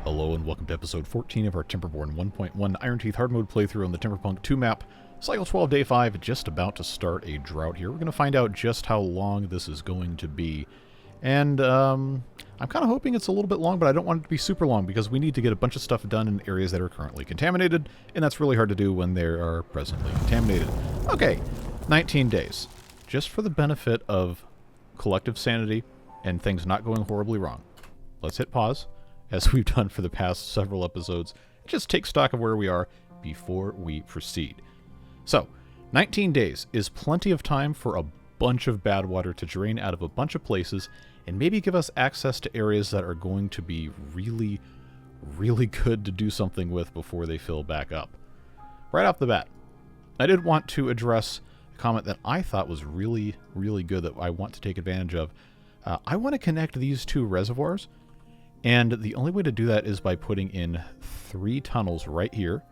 Hello and welcome to episode 14 of our Timberborn 1.1 Iron Teeth hard mode playthrough on the Timberpunk 2 map. Cycle 12, day 5, just about to start a drought here. We're going to find out just how long this is going to be. And I'm kind of hoping it's a little bit long, but I don't want it to be super long because we need to get a bunch of stuff done in areas that are currently contaminated, and that's really hard to do when they are presently contaminated. Okay, 19 days. Just for the benefit of collective sanity and things not going horribly wrong. Let's hit pause, as we've done for the past several episodes. Just take stock of where we are before we proceed. So, 19 days is plenty of time for a bunch of bad water to drain out of a bunch of places and maybe give us access to areas that are going to be really, really good to do something with before they fill back up. Right off the bat, I did want to address a comment that I thought was really, really good that I want to take advantage of. I want to connect these two reservoirs, and the only way to do that is by putting in 3 tunnels right here.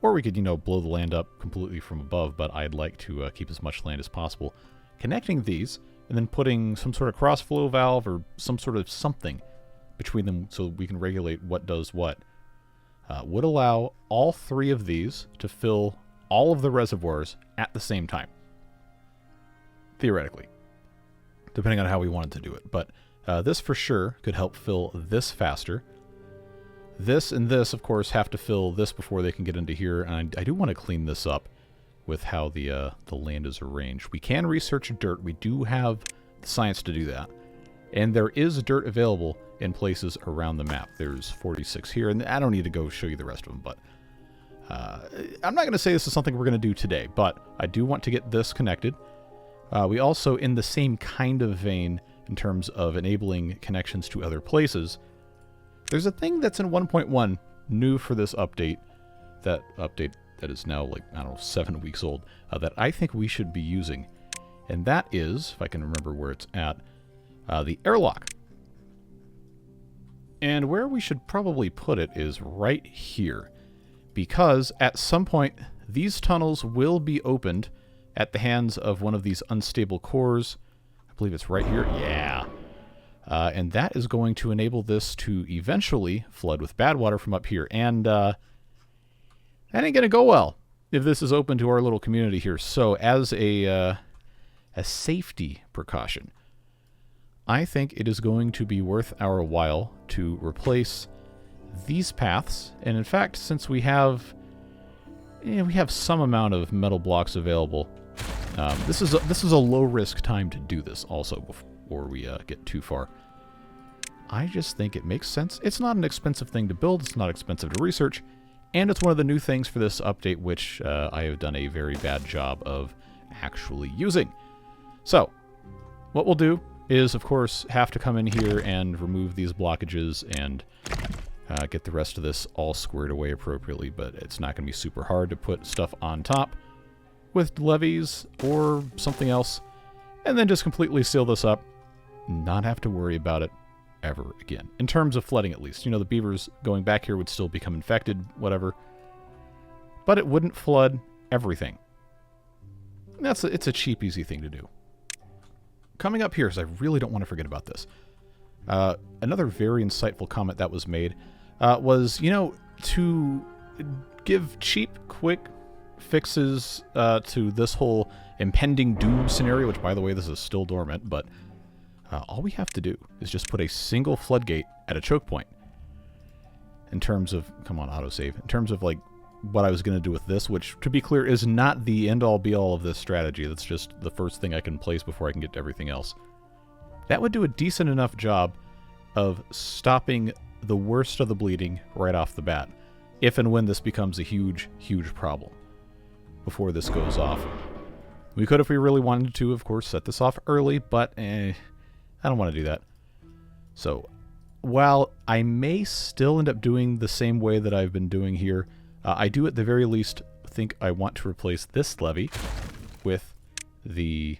Or we could, blow the land up completely from above, but I'd like to keep as much land as possible. Connecting these, and then putting some sort of cross-flow valve or some sort of something between them so we can regulate what does what, would allow all 3 of these to fill all of the reservoirs at the same time. Theoretically. Depending on how we wanted to do it. But this for sure could help fill this faster. This and this, of course, have to fill this before they can get into here, and I do want to clean this up with how the land is arranged. We can research dirt. We do have the science to do that. And there is dirt available in places around the map. There's 46 here, and I don't need to go show you the rest of them, but I'm not going to say this is something we're going to do today, but I do want to get this connected. We also, in the same kind of vein, in terms of enabling connections to other places, there's a thing that's in 1.1 new for this update, that is now 7 weeks old, that I think we should be using. And that is, if I can remember where it's at, the airlock. And where we should probably put it is right here. Because at some point, these tunnels will be opened at the hands of one of these unstable cores. I believe it's right here. Yeah. And that is going to enable this to eventually flood with bad water from up here. And that ain't going to go well if this is open to our little community here. So as a safety precaution, I think it is going to be worth our while to replace these paths. And in fact, since we have some amount of metal blocks available, this is a low-risk time to do this also before we get too far. I just think it makes sense. It's not an expensive thing to build. It's not expensive to research. And it's one of the new things for this update, which I have done a very bad job of actually using. So, what we'll do is, of course, have to come in here and remove these blockages and get the rest of this all squared away appropriately, but it's not going to be super hard to put stuff on top with levees or something else, and then just completely seal this up, not have to worry about it ever again. In terms of flooding, at least. The beavers going back here would still become infected, whatever, but it wouldn't flood everything. It's a cheap, easy thing to do. Coming up here, because I really don't want to forget about this. Another very insightful comment that was made was, to give cheap, quick fixes to this whole impending doom scenario, which, by the way, this is still dormant, but all we have to do is just put a single floodgate at a choke point. In terms of, come on, autosave, in terms of, what I was going to do with this, which, to be clear, is not the end-all, be-all of this strategy. That's just the first thing I can place before I can get to everything else. That would do a decent enough job of stopping the worst of the bleeding right off the bat, if and when this becomes a huge, huge problem before this goes off. We could, if we really wanted to, of course, set this off early, but I don't want to do that. So, while I may still end up doing the same way that I've been doing here, I do at the very least think I want to replace this levee with the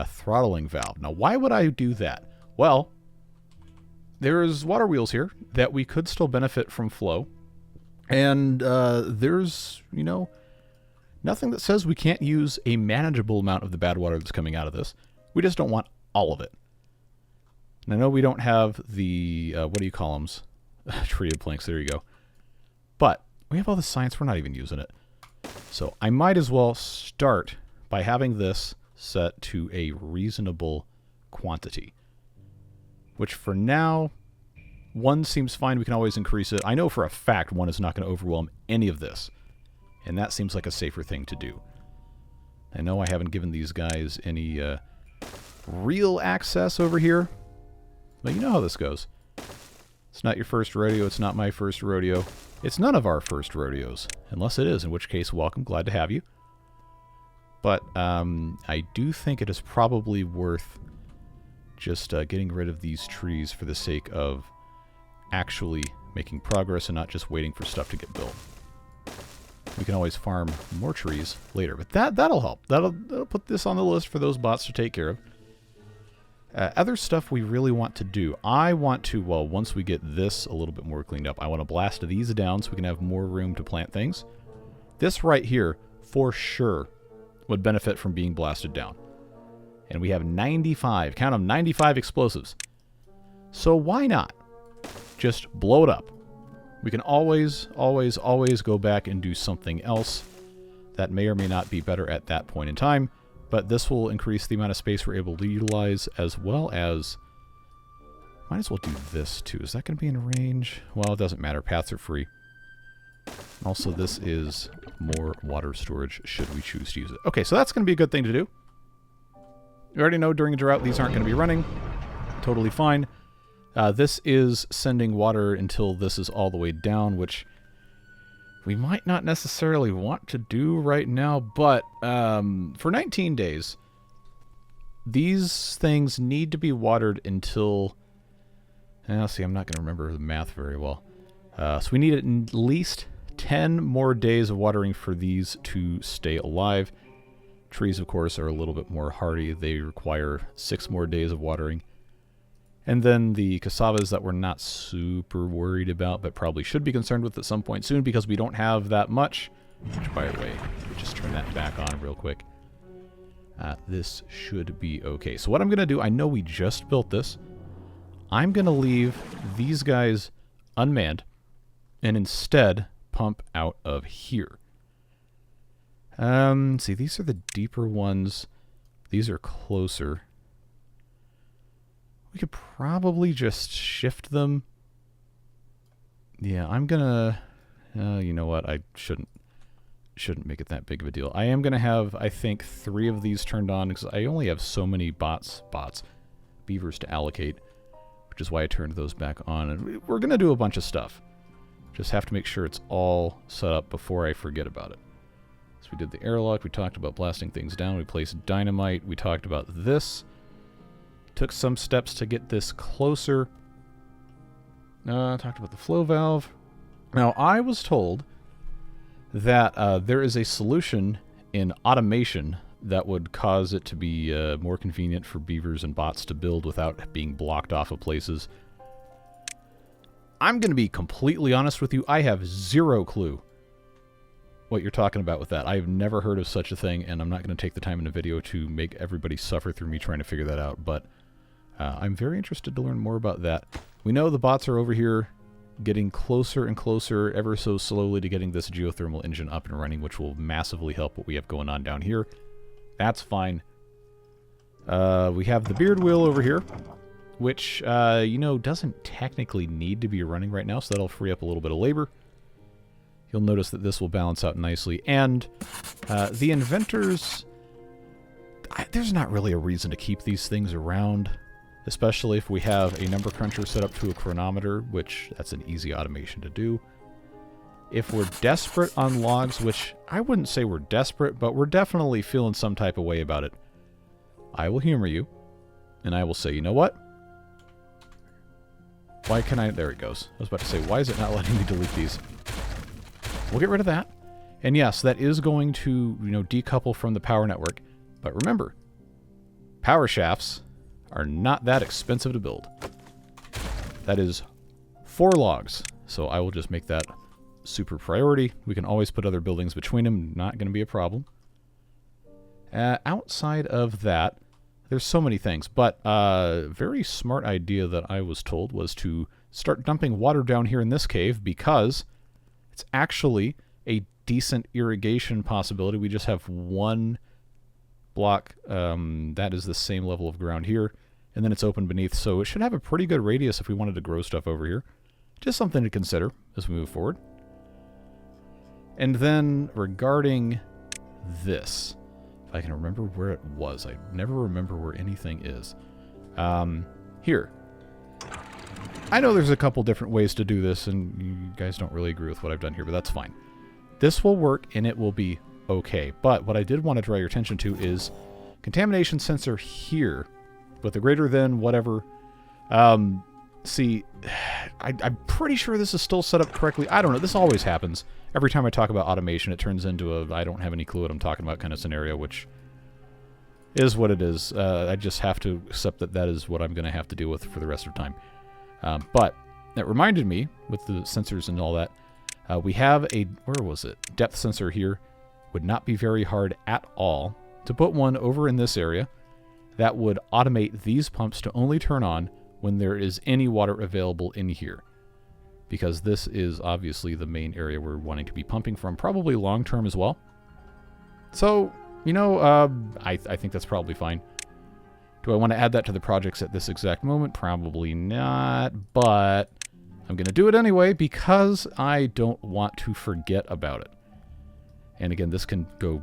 throttling valve. Now, why would I do that? Well, there's water wheels here that we could still benefit from flow. And there's, nothing that says we can't use a manageable amount of the bad water that's coming out of this. We just don't want all of it. And I know we don't have the, treated planks. There you go. But we have all this science. We're not even using it. So I might as well start by having this set to a reasonable quantity. Which for now, 1 seems fine. We can always increase it. I know for a fact 1 is not going to overwhelm any of this. And that seems like a safer thing to do. I know I haven't given these guys any real access over here. But you know how this goes. It's not your first rodeo. It's not my first rodeo. It's none of our first rodeos. Unless it is, in which case, welcome. Glad to have you. But I do think it is probably worth just getting rid of these trees for the sake of actually making progress and not just waiting for stuff to get built. We can always farm more trees later, but that'll help. That'll put this on the list for those bots to take care of. Other stuff we really want to do. I want to, well, once we get this a little bit more cleaned up, I want to blast these down so we can have more room to plant things. This right here, for sure, would benefit from being blasted down. And we have 95, count them, 95 explosives. So why not just blow it up? We can always, always, always go back and do something else that may or may not be better at that point in time. But this will increase the amount of space we're able to utilize, as well as... Might as well do this, too. Is that going to be in range? Well, it doesn't matter. Paths are free. Also, this is more water storage, should we choose to use it. Okay, so that's going to be a good thing to do. You already know during a drought, these aren't going to be running. Totally fine. This is sending water until this is all the way down, which... we might not necessarily want to do right now, but for 19 days, these things need to be watered until... see, I'm not going to remember the math very well. So we need at least 10 more days of watering for these to stay alive. Trees, of course, are a little bit more hardy. They require 6 more days of watering. And then the cassavas that we're not super worried about, but probably should be concerned with at some point soon because we don't have that much. Which, by the way, we just turn that back on real quick. This should be okay. So what I'm going to do, I know we just built this. I'm going to leave these guys unmanned and instead pump out of here. See, these are the deeper ones. These are closer. We could probably just shift them. Yeah, I'm gonna... you know what? I shouldn't make it that big of a deal. I am gonna have, I think, 3 of these turned on because I only have so many beavers to allocate, which is why I turned those back on. And we're gonna do a bunch of stuff. Just have to make sure it's all set up before I forget about it. So we did the airlock. We talked about blasting things down. We placed dynamite. We talked about this. Took some steps to get this closer. Talked about the flow valve. Now, I was told that there is a solution in automation that would cause it to be more convenient for beavers and bots to build without being blocked off of places. I'm going to be completely honest with you. I have 0 clue what you're talking about with that. I have never heard of such a thing, and I'm not going to take the time in a video to make everybody suffer through me trying to figure that out, but... I'm very interested to learn more about that. We know the bots are over here getting closer and closer ever so slowly to getting this geothermal engine up and running, which will massively help what we have going on down here. That's fine. We have the beard wheel over here, which, you know, doesn't technically need to be running right now, so that'll free up a little bit of labor. You'll notice that this will balance out nicely. And the inventors... there's not really a reason to keep these things around. Especially if we have a number cruncher set up to a chronometer, which that's an easy automation to do. If we're desperate on logs, which I wouldn't say we're desperate, but we're definitely feeling some type of way about it, I will humor you, and I will say, you know what? Why can I... There it goes. I was about to say, why is it not letting me delete these? We'll get rid of that. And yes, that is going to, you know, decouple from the power network. But remember, power shafts are not that expensive to build. That is 4 logs, so I will just make that super priority. We can always put other buildings between them, not going to be a problem. Outside of that, there's so many things, but a very smart idea that I was told was to start dumping water down here in this cave because it's actually a decent irrigation possibility. We just have one block that is the same level of ground here, and then it's open beneath, so it should have a pretty good radius if we wanted to grow stuff over here. Just something to consider as we move forward. And then regarding this, if I can remember where it was. I never remember where anything is. Here. I know there's a couple different ways to do this, and you guys don't really agree with what I've done here, but that's fine. This will work, and it will be okay. But what I did want to draw your attention to is contamination sensor here with the greater than whatever. See, I'm pretty sure this is still set up correctly. I don't know. This always happens. Every time I talk about automation, it turns into a I don't have any clue what I'm talking about kind of scenario, which is what it is. I just have to accept that that is what I'm going to have to deal with for the rest of the time. But that reminded me, with the sensors and all that, we have a, where was it? Depth sensor here. Would not be very hard at all to put one over in this area that would automate these pumps to only turn on when there is any water available in here. Because this is obviously the main area we're wanting to be pumping from, probably long-term as well. So, you know, I think that's probably fine. Do I want to add that to the projects at this exact moment? Probably not, but I'm going to do it anyway because I don't want to forget about it. And again, this can go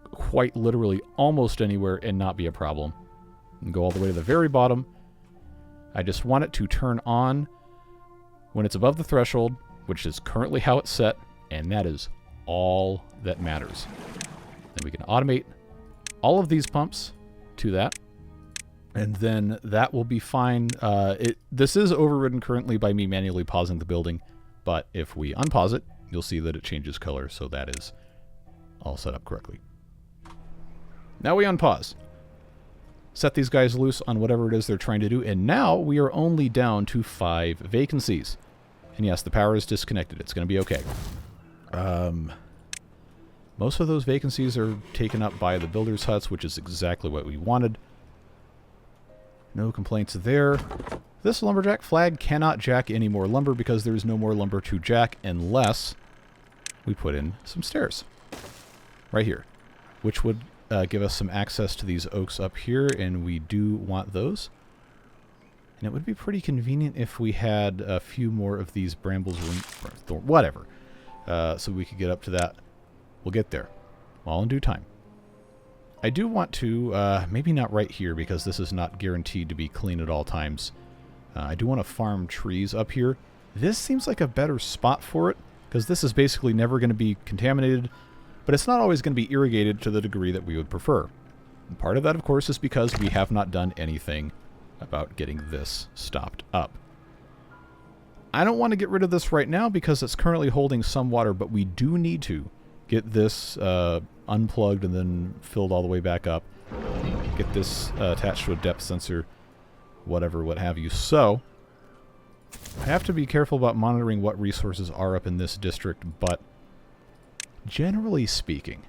quite literally almost anywhere and not be a problem. And go all the way to the very bottom. I just want it to turn on when it's above the threshold, which is currently how it's set, and that is all that matters. Then we can automate all of these pumps to that, and then that will be fine. This is overridden currently by me manually pausing the building, but if we unpause it, you'll see that it changes color, so that is all set up correctly. Now we unpause. Set these guys loose on whatever it is they're trying to do, and now we are only down to 5 vacancies. And yes, the power is disconnected. It's going to be okay. Most of those vacancies are taken up by the builders' huts, which is exactly what we wanted. No complaints there. This lumberjack flag cannot jack any more lumber because there is no more lumber to jack unless we put in some stairs. Right here. Which would give us some access to these oaks up here, and we do want those. And it would be pretty convenient if we had a few more of these brambles, whatever, so we could get up to that. We'll get there, all in due time. I do want to, maybe not right here, because this is not guaranteed to be clean at all times. I do want to farm trees up here. This seems like a better spot for it, because this is basically never going to be contaminated, but it's not always going to be irrigated to the degree that we would prefer. And part of that, of course, is because we have not done anything about getting this stopped up. I don't want to get rid of this right now because it's currently holding some water, but we do need to get this unplugged and then filled all the way back up. Get this attached to a depth sensor, whatever, what have you. So, I have to be careful about monitoring what resources are up in this district, but generally speaking,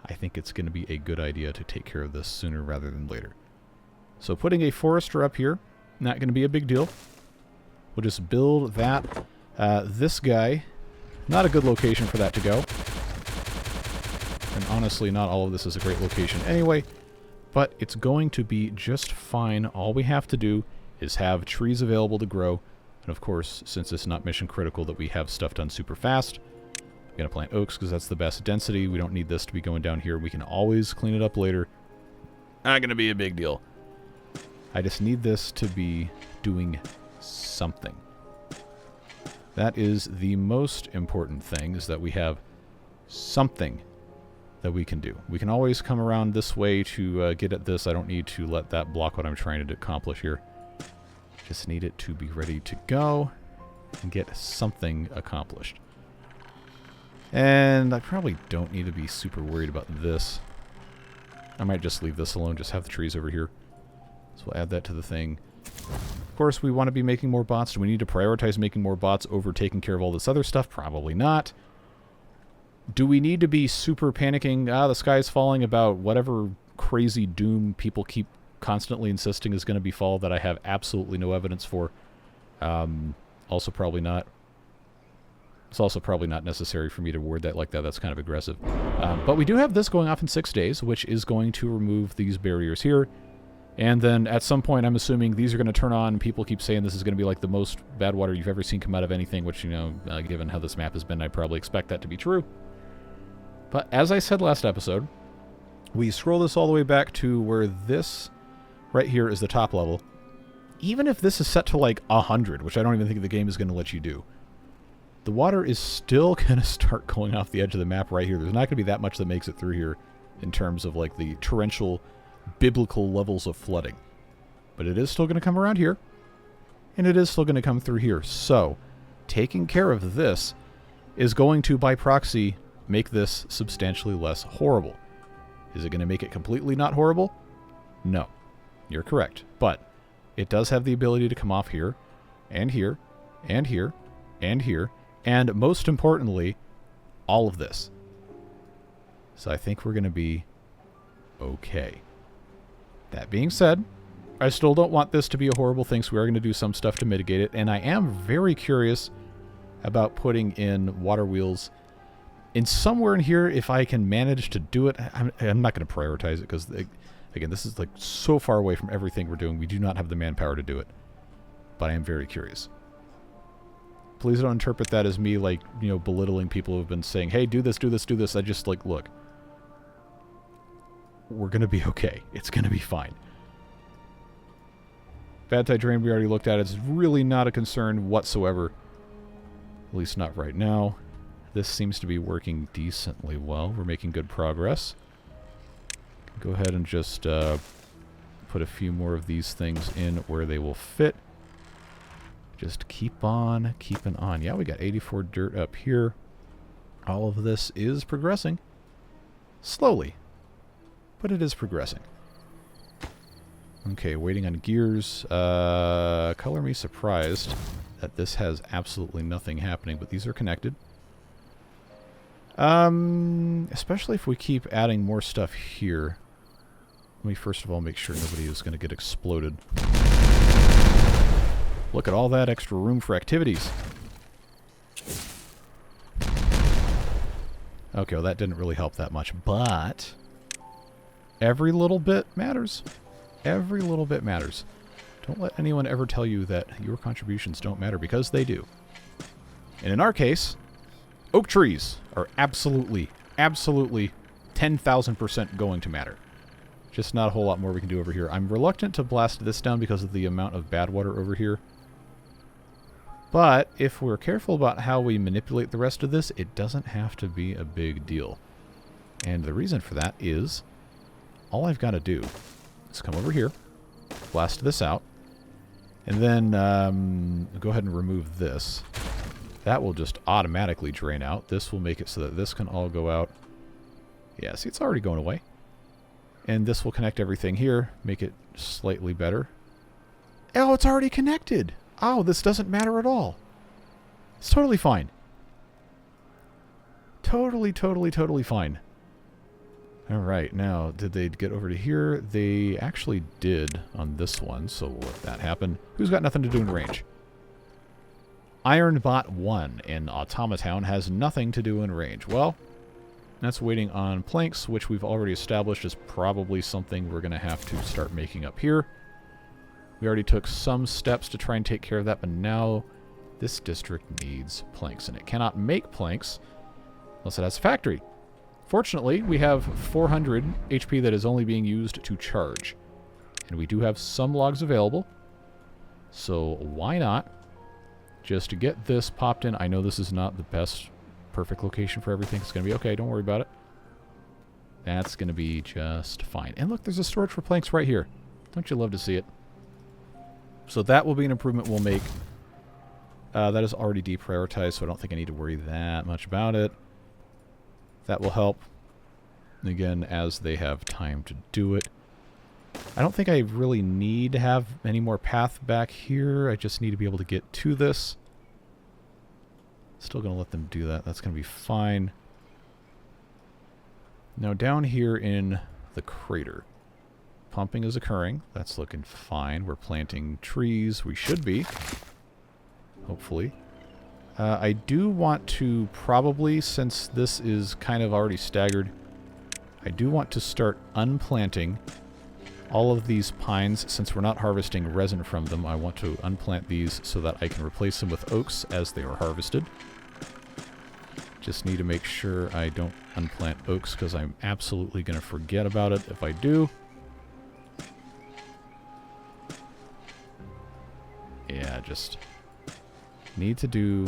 I think it's going to be a good idea to take care of this sooner rather than later. So putting a forester up here, not going to be a big deal. We'll just build that. This guy, not a good location for that to go. And honestly, not all of this is a great location anyway, but it's going to be just fine. All we have to do is have trees available to grow. And of course, since it's not mission critical that we have stuff done super fast, I'm going to plant oaks because that's the best density. We don't need this to be going down here. We can always clean it up later. Not going to be a big deal. I just need this to be doing something. That is the most important thing, is that we have something that we can do. We can always come around this way to get at this. I don't need to let that block what I'm trying to accomplish here. Just need it to be ready to go and get something accomplished. And I probably don't need to be super worried about this. I might just leave this alone, just have the trees over here. So we'll add that to the thing. Of course, we want to be making more bots. Do we need to prioritize making more bots over taking care of all this other stuff? Probably not. Do we need to be super panicking, the sky's falling, about whatever crazy doom people keep constantly insisting is going to befall that I have absolutely no evidence for? also probably not. It's also probably not necessary for me to word that like that. That's kind of aggressive. But we do have this going off in 6 days, which is going to remove these barriers here. And then at some point, I'm assuming these are going to turn on. People keep saying this is going to be like the most bad water you've ever seen come out of anything, which, you know, given how this map has been, I probably expect that to be true. But as I said last episode, we scroll this all the way back to where this right here is the top level. Even if this is set to like 100, which I don't even think the game is going to let you do, the water is still going to start going off the edge of the map right here. There's not going to be that much that makes it through here in terms of like the torrential, biblical levels of flooding. But it is still going to come around here, and it is still going to come through here. So, taking care of this is going to, by proxy, make this substantially less horrible. Is it going to make it completely not horrible? No. You're correct. But it does have the ability to come off here, and here, and here, and here, and most importantly, all of this. So I think we're going to be okay. That being said, I still don't want this to be a horrible thing, so we are going to do some stuff to mitigate it, and I am very curious about putting in water wheels in somewhere in here if I can manage to do it. I'm not going to prioritize it because, again, this is like so far away from everything we're doing. We do not have the manpower to do it, but I am very curious. Please don't interpret that as me, like, you know, belittling people who have been saying, hey, do this, do this, do this. I just, like, look. We're going to be okay. It's going to be fine. Bad tide drain we already looked at. It's really not a concern whatsoever. At least not right now. This seems to be working decently well. We're making good progress. Go ahead and just put a few more of these things in where they will fit. Just keep on keeping on. Yeah, we got 84 dirt up here. All of this is progressing. Slowly. But it is progressing. Okay, waiting on gears. Color me surprised that this has absolutely nothing happening, but these are connected. Especially if we keep adding more stuff here. Let me first of all make sure nobody is going to get exploded. Look at all that extra room for activities. Okay, well that didn't really help that much, but every little bit matters. Every little bit matters. Don't let anyone ever tell you that your contributions don't matter, because they do. And in our case, oak trees are absolutely, absolutely 10,000% going to matter. Just not a whole lot more we can do over here. I'm reluctant to blast this down because of the amount of bad water over here. But if we're careful about how we manipulate the rest of this, it doesn't have to be a big deal. And the reason for that is all I've got to do is come over here, blast this out, and then go ahead and remove this. That will just automatically drain out. This will make it so that this can all go out. Yeah, see, it's already going away. And this will connect everything here, make it slightly better. Oh, it's already connected! Oh, this doesn't matter at all. It's totally fine. Totally, totally, totally fine. Alright, now, did they get over to here? They actually did on this one, so we'll let that happen. Who's got nothing to do in range? Ironbot 1 in Automatown has nothing to do in range. Well, that's waiting on planks, which we've already established is probably something we're going to have to start making up here. We already took some steps to try and take care of that, but now this district needs planks, and it cannot make planks unless it has a factory. Fortunately, we have 400 HP that is only being used to charge. And we do have some logs available. So why not just get this popped in? I know this is not the best perfect location for everything. It's going to be okay. Don't worry about it. That's going to be just fine. And look, there's a storage for planks right here. Don't you love to see it? So that will be an improvement we'll make. That is already deprioritized, so I don't think I need to worry that much about it. That will help, again, as they have time to do it. I don't think I really need to have any more path back here. I just need to be able to get to this. Still going to let them do that. That's going to be fine. Now down here in the crater, pumping is occurring. That's looking fine. We're planting trees. We should be. hopefully. I do want to probably, since this is kind of already staggered, I do want to start unplanting all of these pines. Since we're not harvesting resin from them, I want to unplant these so that I can replace them with oaks as they are harvested. Just need to make sure I don't unplant oaks because I'm absolutely going to forget about it if I do. Yeah, just need to do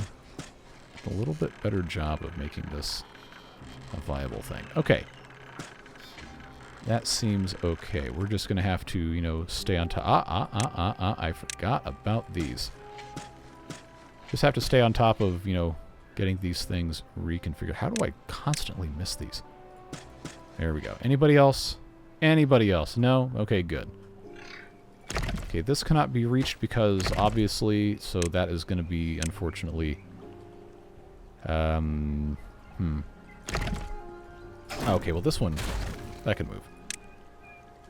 a little bit better job of making this a viable thing. Okay. That seems okay. We're just going to have to, you know, stay on top. I forgot about these. Just have to stay on top of, you know, getting these things reconfigured. How do I constantly miss these? There we go. Anybody else? Anybody else? No? Okay, good. Okay, this cannot be reached because, obviously, so that is going to be, unfortunately... Okay, well, this one, that can move.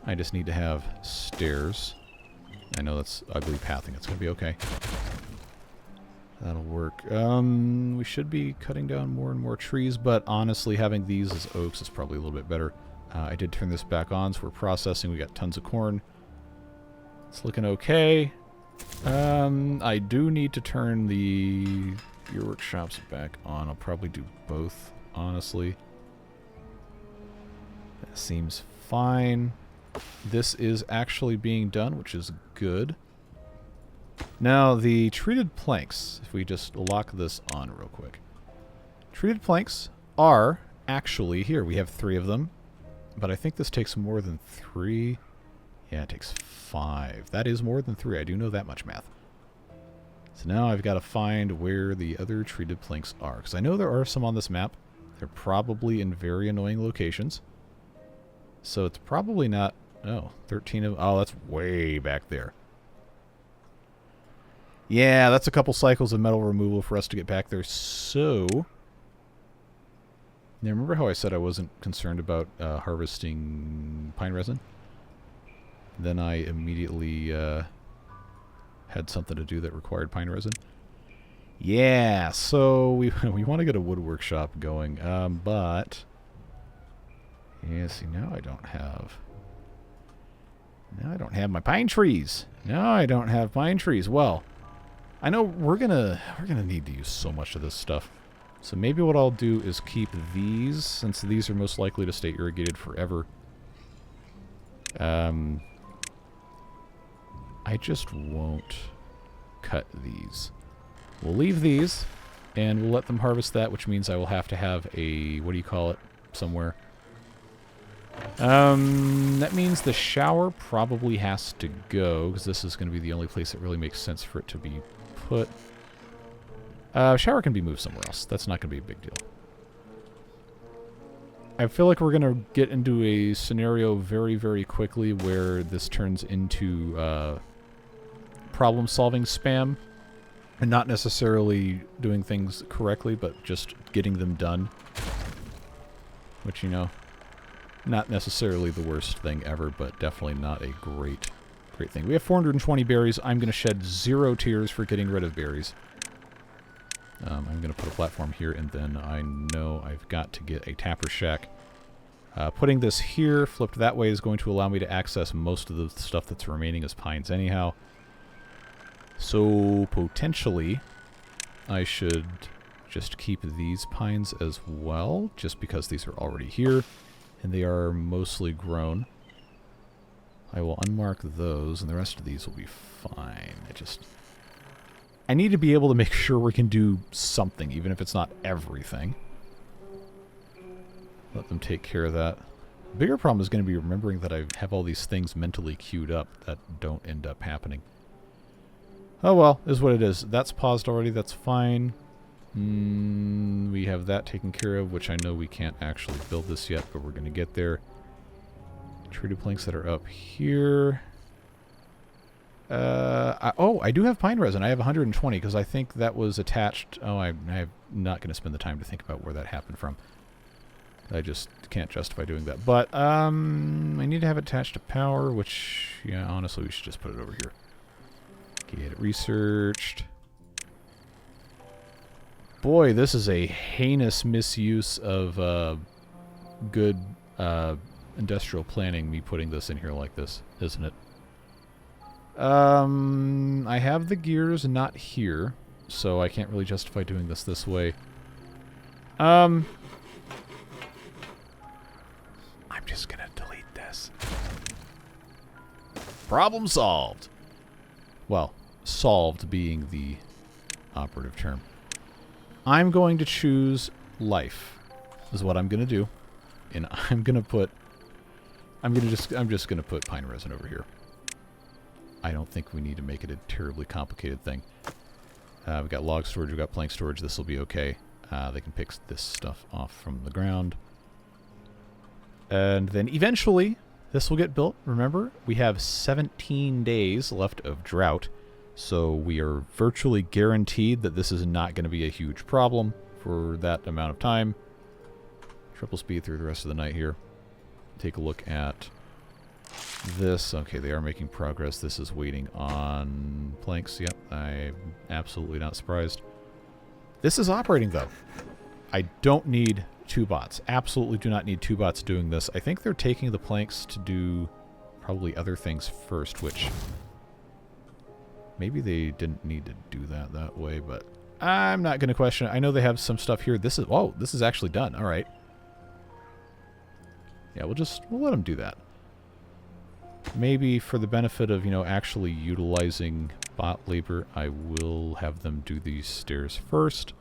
I just need to have stairs. I know that's ugly pathing. It's going to be okay. That'll work. We should be cutting down more and more trees, but honestly, having these as oaks is probably a little bit better. I did turn this back on, so we're processing. We got tons of corn. It's looking okay. I do need to turn the gear workshops back on. I'll probably do both, honestly. That seems fine. This is actually being done, which is good. Now, the treated planks, if we just lock this on real quick. Treated planks are actually here. We have 3 of them, but I think this takes more than 3. Yeah, it takes 5. That is more than 3. I do know that much math. So now I've got to find where the other treated planks are, because I know there are some on this map. They're probably in very annoying locations. So it's probably not... Oh, 13 of... Oh, that's way back there. Yeah, that's a couple cycles of metal removal for us to get back there. So... Now, remember how I said I wasn't concerned about harvesting pine resin? Then I immediately had something to do that required pine resin. Yeah, so we want to get a wood workshop going, but... Yeah, see, now I don't have... Now I don't have my pine trees. Now I don't have pine trees. Well, I know we're gonna need to use so much of this stuff. So maybe what I'll do is keep these, since these are most likely to stay irrigated forever. I just won't cut these. We'll leave these, and we'll let them harvest that, which means I will have to have a, what do you call it, somewhere. That means the shower probably has to go, because this is going to be the only place that really makes sense for it to be put. Shower can be moved somewhere else. That's not going to be a big deal. I feel like we're going to get into a scenario very, very quickly where this turns into problem-solving spam. And not necessarily doing things correctly, but just getting them done. Which, you know, not necessarily the worst thing ever, but definitely not a great thing. We have 420 berries. I'm going to shed 0 tears for getting rid of berries. I'm going to put a platform here, and then I know I've got to get a tapper shack. Putting this here, flipped that way, is going to allow me to access most of the stuff that's remaining as pines anyhow. So, potentially, I should just keep these pines as well, just because these are already here, and they are mostly grown. I will unmark those, and the rest of these will be fine. I need to be able to make sure we can do something, even if it's not everything. Let them take care of that. The bigger problem is going to be remembering that I have all these things mentally queued up that don't end up happening. Oh well, is what it is. That's paused already, that's fine. We have that taken care of, which I know we can't actually build this yet, but we're going to get there. Treated planks that are up here. I do have pine resin. I have 120 because I think that was attached. Oh, I'm not going to spend the time to think about where that happened from. I just can't justify doing that. But I need to have it attached to power, which, yeah, honestly, we should just put it over here. Get it researched. Boy, this is a heinous misuse of good industrial planning, me putting this in here like this, isn't it? I have the gears not here, so I can't really justify doing this way. I'm just gonna delete this. Problem solved. Well, solved being the operative term. I'm going to choose life, is what I'm gonna do. And I'm just gonna put pine resin over here. I don't think we need to make it a terribly complicated thing. We've got log storage, we've got plank storage, this will be okay. They can pick this stuff off from the ground. And then eventually, this will get built. Remember, we have 17 days left of drought, so we are virtually guaranteed that this is not going to be a huge problem for that amount of time. Triple speed through the rest of the night here. Take a look at this. Okay, they are making progress. This is waiting on planks. Yep, I'm absolutely not surprised. This is operating, though. I don't need 2 bots. Absolutely do not need 2 bots doing this. I think they're taking the planks to do probably other things first, which maybe they didn't need to do that way, but I'm not going to question it. I know they have some stuff here. This is actually done. All right. Yeah, we'll let them do that. Maybe for the benefit of, actually utilizing bot labor, I will have them do these stairs first.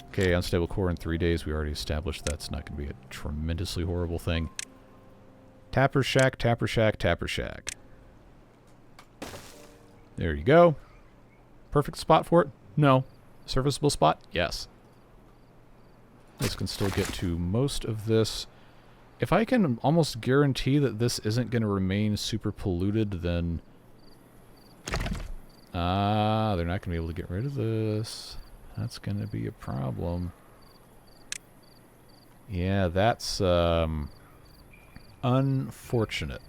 Okay, unstable core in 3 days. We already established that's not going to be a tremendously horrible thing. Tapper shack, tapper shack, tapper shack. There you go. Perfect spot for it? No. Serviceable spot? Yes. This can still get to most of this. If I can almost guarantee that this isn't going to remain super polluted, then... they're not going to be able to get rid of this. That's going to be a problem. Yeah, that's unfortunate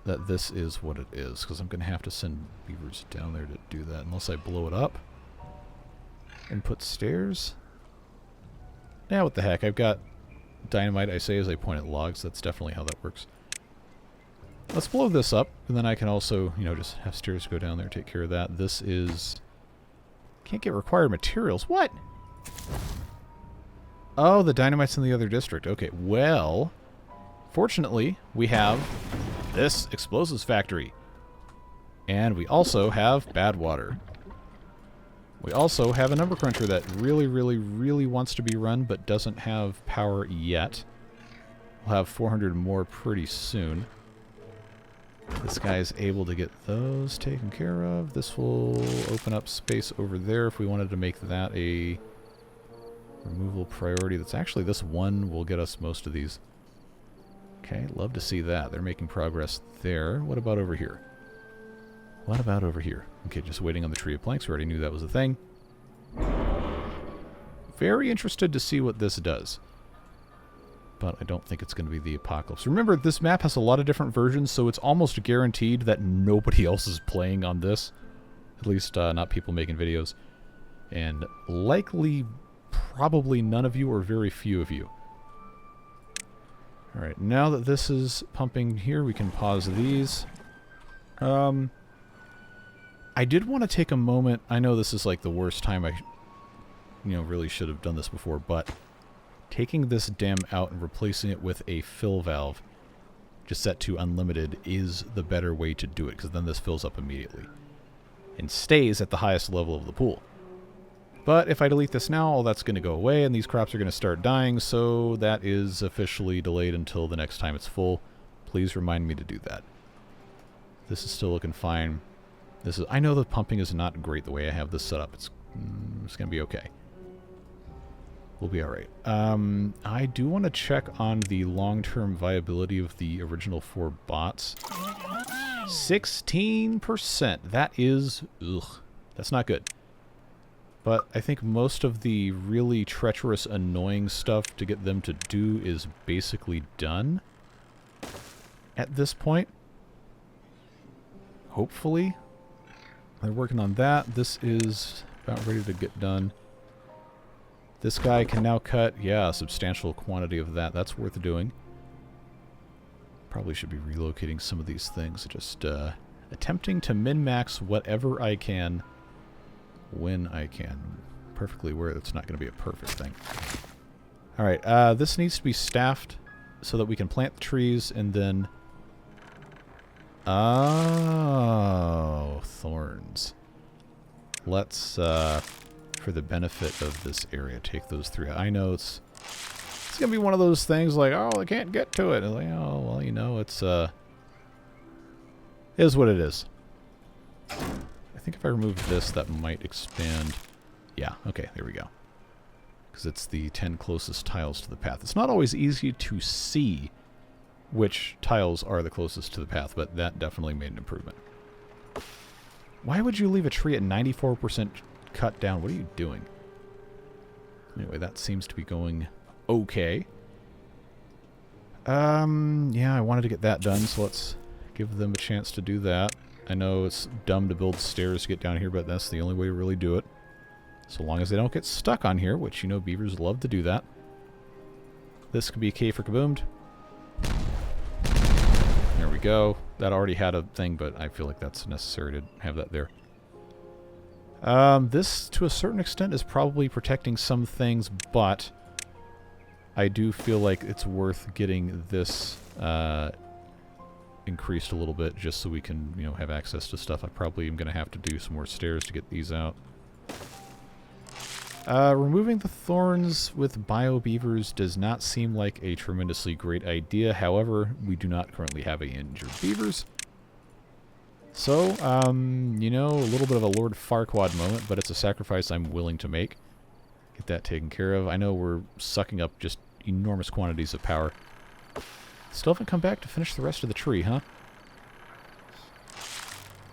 that this is what it is, because I'm going to have to send beavers down there to do that, unless I blow it up and put stairs. Yeah, what the heck, I've got dynamite, I say, as I point at logs. That's definitely how that works. Let's blow this up, and then I can also, just have stairs go down there, take care of that. This is... Can't get required materials. What? Oh, the dynamite's in the other district. Okay, well, fortunately, we have this explosives factory. And we also have bad water. We also have a number cruncher that really, really, really wants to be run, but doesn't have power yet. We'll have 400 more pretty soon. This guy's able to get those taken care of. This will open up space over there if we wanted to make that a removal priority. That's actually, this one will get us most of these. Okay, love to see that. They're making progress there. What about over here? What about over here? Okay, just waiting on the tree of planks. We already knew that was a thing. Very interested to see what this does. But I don't think it's going to be the apocalypse. Remember, this map has a lot of different versions, so it's almost guaranteed that nobody else is playing on this. At least, not people making videos. And likely, probably none of you or very few of you. Alright, now that this is pumping here, we can pause these. I did want to take a moment. I know this is like the worst time I, really should have done this before, but taking this dam out and replacing it with a fill valve just set to unlimited is the better way to do it, because then this fills up immediately and stays at the highest level of the pool. But if I delete this now, all that's going to go away and these crops are going to start dying, so that is officially delayed until the next time it's full. Please remind me to do that. This is still looking fine. I know the pumping is not great the way I have this set up. It's going to be okay. We'll be alright. I do want to check on the long-term viability of the original 4 bots. 16%. That is... ugh. That's not good. But I think most of the really treacherous, annoying stuff to get them to do is basically done at this point. Hopefully. They're working on that. This is about ready to get done. This guy can now cut, yeah, a substantial quantity of that. That's worth doing. Probably should be relocating some of these things. Just attempting to min-max whatever I can when I can. Perfectly aware it's not going to be a perfect thing. Alright, this needs to be staffed so that we can plant the trees and then... Oh, thorns. Let's, for the benefit of this area, take those 3. I know it's going to be one of those things like, oh, I can't get to it. And like, oh, well, you know, it's, is what it is. I think if I remove this, that might expand. Yeah, okay, there we go. Because it's the 10 closest tiles to the path. It's not always easy to see which tiles are the closest to the path, but that definitely made an improvement. Why would you leave a tree at 94% cut down? What are you doing? Anyway, that seems to be going okay. Yeah, I wanted to get that done, so let's give them a chance to do that. I know it's dumb to build stairs to get down here, but that's the only way to really do it. So long as they don't get stuck on here, which you know beavers love to do that. This could be K for kaboomed. There we go. That already had a thing, but I feel like that's necessary to have that there. This, to a certain extent, is probably protecting some things, but I do feel like it's worth getting this increased a little bit just so we can, you know, have access to stuff. I probably am going to have to do some more stairs to get these out. Removing the thorns with bio beavers does not seem like a tremendously great idea. However, we do not currently have any injured beavers. So, you know, a little bit of a Lord Farquaad moment, but it's a sacrifice I'm willing to make. Get that taken care of. I know we're sucking up just enormous quantities of power. Still haven't come back to finish the rest of the tree, huh?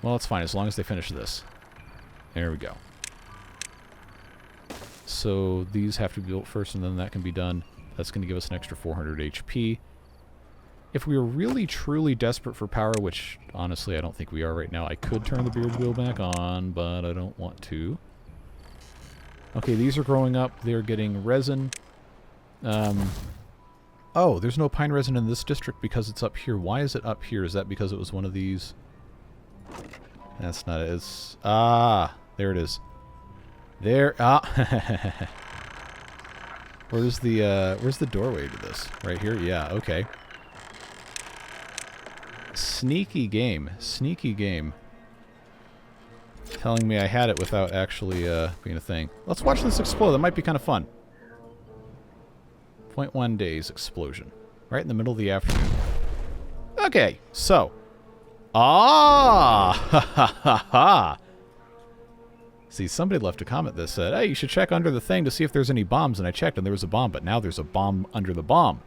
Well, it's fine, as long as they finish this. There we go. So these have to be built first, and then that can be done. That's going to give us an extra 400 HP. If we were really, truly desperate for power, which, honestly, I don't think we are right now, I could turn the beard wheel back on, but I don't want to. Okay, these are growing up. They're getting resin. Oh, there's no pine resin in this district because it's up here. Why is it up here? Is that because it was one of these? That's not it. It's... Ah, there it is. There, where's the doorway to this? Right here? Yeah, okay. Sneaky game. Sneaky game. Telling me I had it without actually being a thing. Let's watch this explode. That might be kind of fun. 0.1 days explosion. Right in the middle of the afternoon. Okay, so. Ah! Ha ha ha ha! See, somebody left a comment that said, hey, you should check under the thing to see if there's any bombs. And I checked, and there was a bomb, but now there's a bomb under the bomb.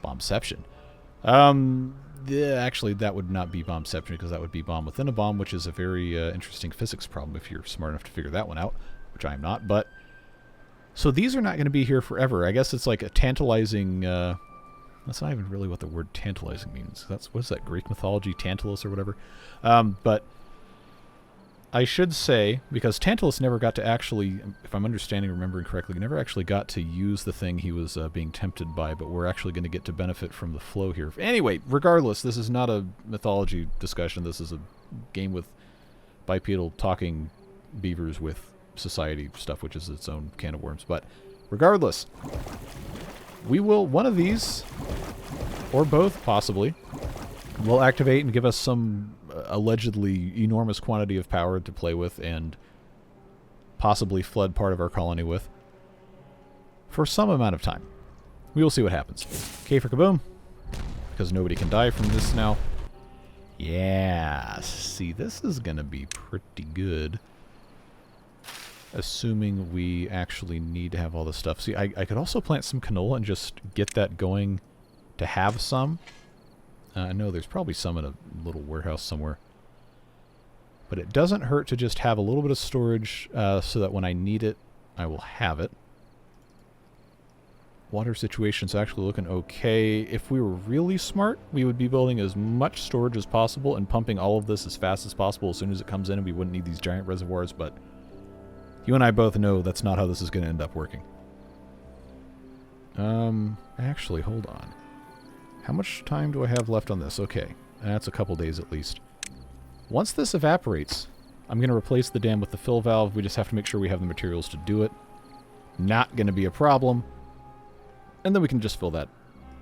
Bombception. Yeah, actually, that would not be bombception, because that would be bomb within a bomb, which is a very interesting physics problem if you're smart enough to figure that one out, which I am not. But so these are not going to be here forever. I guess it's like a tantalizing... that's not even really what the word tantalizing means. That's, what is that, Greek mythology, Tantalus or whatever? But... I should say, because Tantalus never got to actually, if I'm remembering correctly, never actually got to use the thing he was being tempted by, but we're actually going to get to benefit from the flow here. Anyway, regardless, this is not a mythology discussion. This is a game with bipedal talking beavers with society stuff, which is its own can of worms. But regardless, we will, one of these, or both possibly, will activate and give us some allegedly enormous quantity of power to play with and possibly flood part of our colony with for some amount of time. We will see what happens. K for kaboom, because nobody can die from this now. Yeah, see, this is going to be pretty good. Assuming we actually need to have all this stuff. See, I could also plant some canola and just get that going to have some. I know there's probably some in a little warehouse somewhere. But it doesn't hurt to just have a little bit of storage so that when I need it, I will have it. Water situation's actually looking okay. If we were really smart, we would be building as much storage as possible and pumping all of this as fast as possible as soon as it comes in, and we wouldn't need these giant reservoirs, but You and I both know that's not how this is going to end up working. Actually, hold on. How much time do I have left on this? Okay, that's a couple days at least. Once this evaporates, I'm going to replace the dam with the fill valve. We just have to make sure we have the materials to do it. Not going to be a problem. And then we can just fill that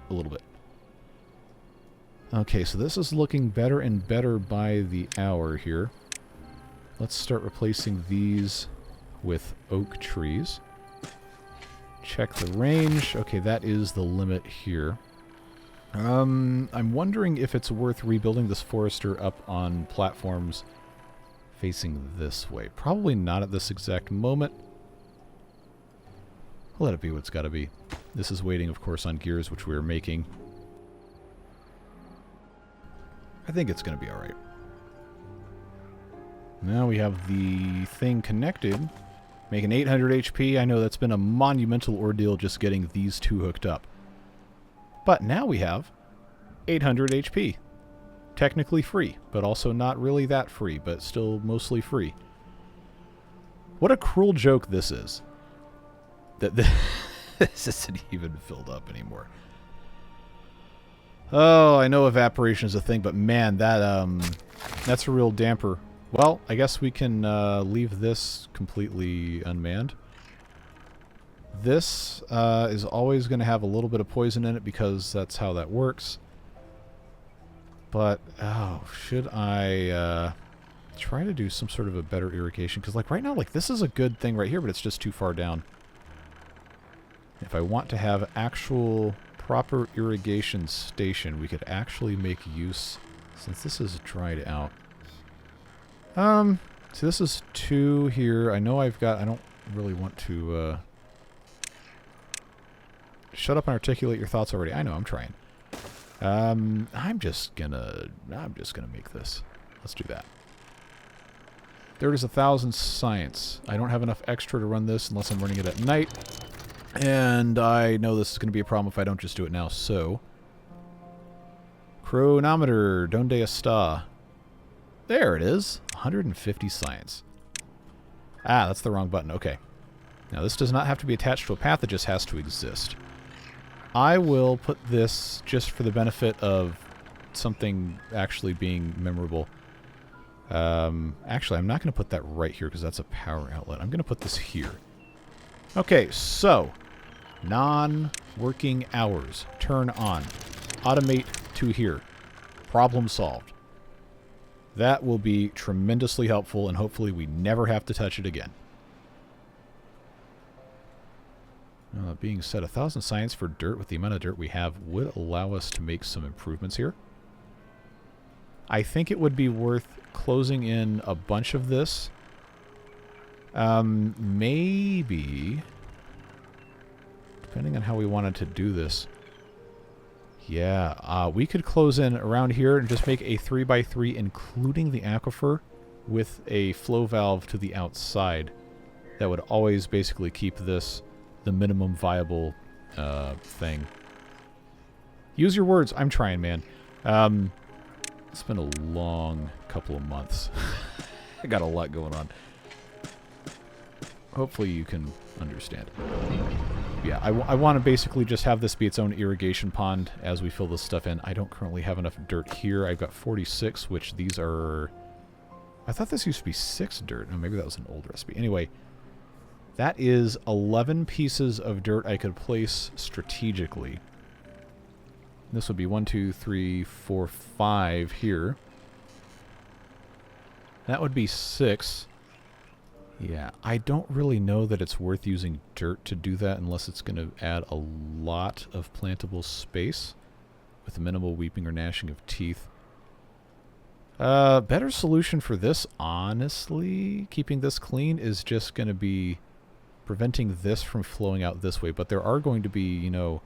a little bit. Okay, so this is looking better and better by the hour here. Let's start replacing these with oak trees. Check the range. Okay, that is the limit here. I'm wondering if it's worth rebuilding this forester up on platforms facing this way. Probably not at this exact moment. Let it be what it's got to be. This is waiting, of course, on gears, which we are making. I think it's going to be alright. Now we have the thing connected. Making 800 HP. I know that's been a monumental ordeal just getting these two hooked up. But now we have 800 HP. Technically free, but also not really that free, but still mostly free. What a cruel joke this is. That this isn't even filled up anymore. Oh, I know evaporation is a thing, but man, that's a real damper. Well, I guess we can leave this completely unmanned. This is always going to have a little bit of poison in it because that's how that works. But, oh, should I try to do some sort of a better irrigation? Because, like, right now, like, this is a good thing right here, but it's just too far down. If I want to have actual proper irrigation station, we could actually make use, since this is dried out. So this is 2 here. I know I've got, I don't really want to, shut up and articulate your thoughts already. I know, I'm trying. I'm just gonna make this. Let's do that. There is 1,000 science. I don't have enough extra to run this unless I'm running it at night. And I know this is going to be a problem if I don't just do it now, so... Chronometer, donde está? There it is. 150 science. Ah, that's the wrong button. Okay. Now, this does not have to be attached to a path. It just has to exist. I will put this just for the benefit of something actually being memorable. Actually, I'm not going to put that right here because that's a power outlet. I'm going to put this here. Okay, so... non-working hours. Turn on. Automate to here. Problem solved. That will be tremendously helpful, and hopefully we never have to touch it again. Being said, 1,000 science for dirt with the amount of dirt we have would allow us to make some improvements here. I think it would be worth closing in a bunch of this. Maybe... depending on how we wanted to do this. Yeah, we could close in around here and just make a 3x3, including the aquifer, with a flow valve to the outside. That would always basically keep this the minimum viable thing. Use your words. I'm trying, man. It's been a long couple of months. I got a lot going on. Hopefully you can understand. Yeah, I want to basically just have this be its own irrigation pond as we fill this stuff in. I don't currently have enough dirt here. I've got 46, which these are... I thought this used to be 6 dirt. No, maybe that was an old recipe. Anyway, that is 11 pieces of dirt I could place strategically. This would be 1, 2, 3, 4, 5 here. That would be 6. Yeah, I don't really know that it's worth using dirt to do that unless it's going to add a lot of plantable space with minimal weeping or gnashing of teeth. Better solution for this, honestly, keeping this clean, is just going to be preventing this from flowing out this way. But there are going to be, you know,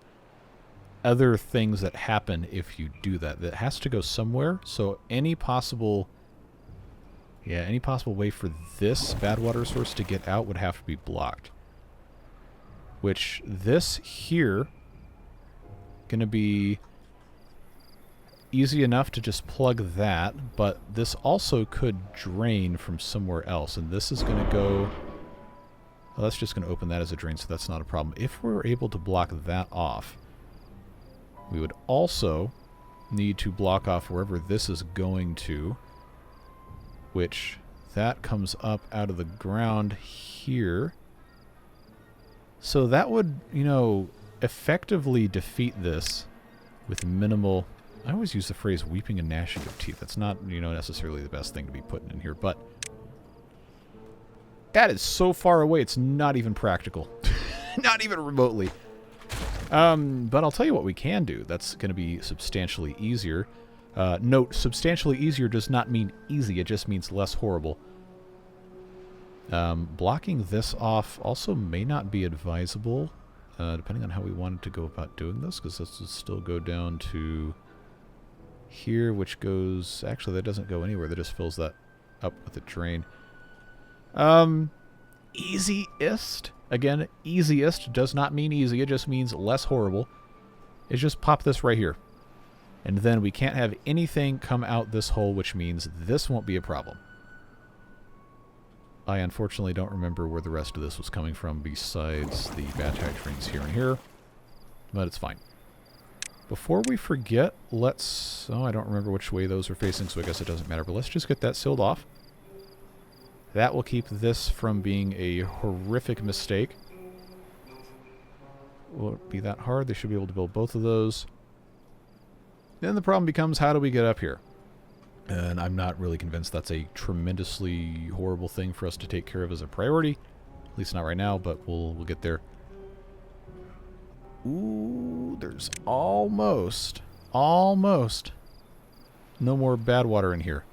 other things that happen if you do that. That has to go somewhere, so any possible... yeah, any possible way for this bad water source to get out would have to be blocked. Which, this here, gonna be easy enough to just plug that, but this also could drain from somewhere else, and this is gonna go Well, that's just going to open that as a drain, so that's not a problem. If we're able to block that off, we would also need to block off wherever this is going to, which that comes up out of the ground here. So that would, you know, effectively defeat this with minimal... I always use the phrase weeping and gnashing of teeth. That's not, you know, necessarily the best thing to be putting in here, but that is so far away, it's not even practical. Not even remotely. But I'll tell you what we can do. That's going to be substantially easier. Note, substantially easier does not mean easy. It just means less horrible. Blocking this off also may not be advisable, depending on how we wanted to go about doing this, because this will still go down to here, which goes... Actually, that doesn't go anywhere. That just fills that up with a drain. Easiest... Again, easiest does not mean easy. It just means less horrible. Is just pop this right here. And then we can't have anything come out this hole, which means this won't be a problem. I unfortunately don't remember where the rest of this was coming from besides the bat hydrants here and here. But it's fine. Before we forget, let's... Oh, I don't remember which way those are facing, so I guess it doesn't matter. But let's just get that sealed off. That will keep this from being a horrific mistake. Will it be that hard? They should be able to build both of those. Then the problem becomes, how do we get up here? And I'm not really convinced that's a tremendously horrible thing for us to take care of as a priority. At least not right now, but we'll get there. Ooh, there's almost no more bad water in here.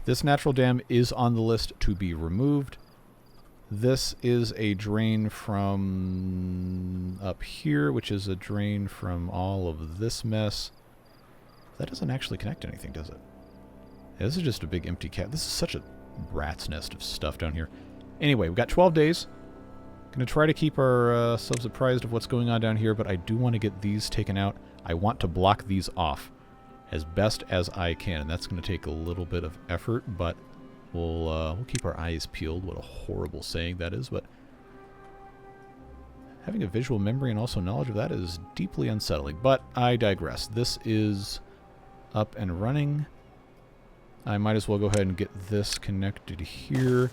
This natural dam is on the list to be removed. This is a drain from up here, which is a drain from all of this mess. That doesn't actually connect to anything, does it? Yeah, this is just a big empty cat. This is such a rat's nest of stuff down here. Anyway, we've got 12 days. Going to try to keep ourselves apprised of what's going on down here, but I do want to get these taken out. I want to block these off as best as I can, and that's going to take a little bit of effort, but we'll keep our eyes peeled. What a horrible saying that is, but having a visual memory and also knowledge of that is deeply unsettling. But I digress. This is up and running. I might as well go ahead and get this connected here.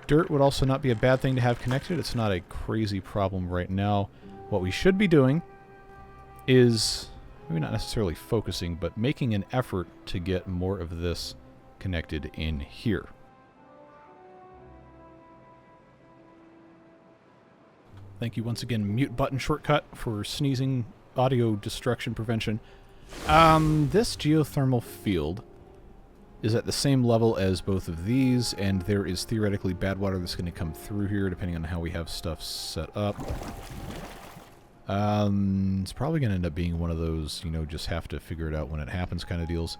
Dirt would also not be a bad thing to have connected. It's not a crazy problem right now. What we should be doing is... maybe not necessarily focusing, but making an effort to get more of this connected in here. Thank you once again, mute button shortcut for sneezing audio destruction prevention. This geothermal field is at the same level as both of these, and there is theoretically bad water that's going to come through here, depending on how we have stuff set up. It's probably going to end up being one of those, you know, just have to figure it out when it happens kind of deals.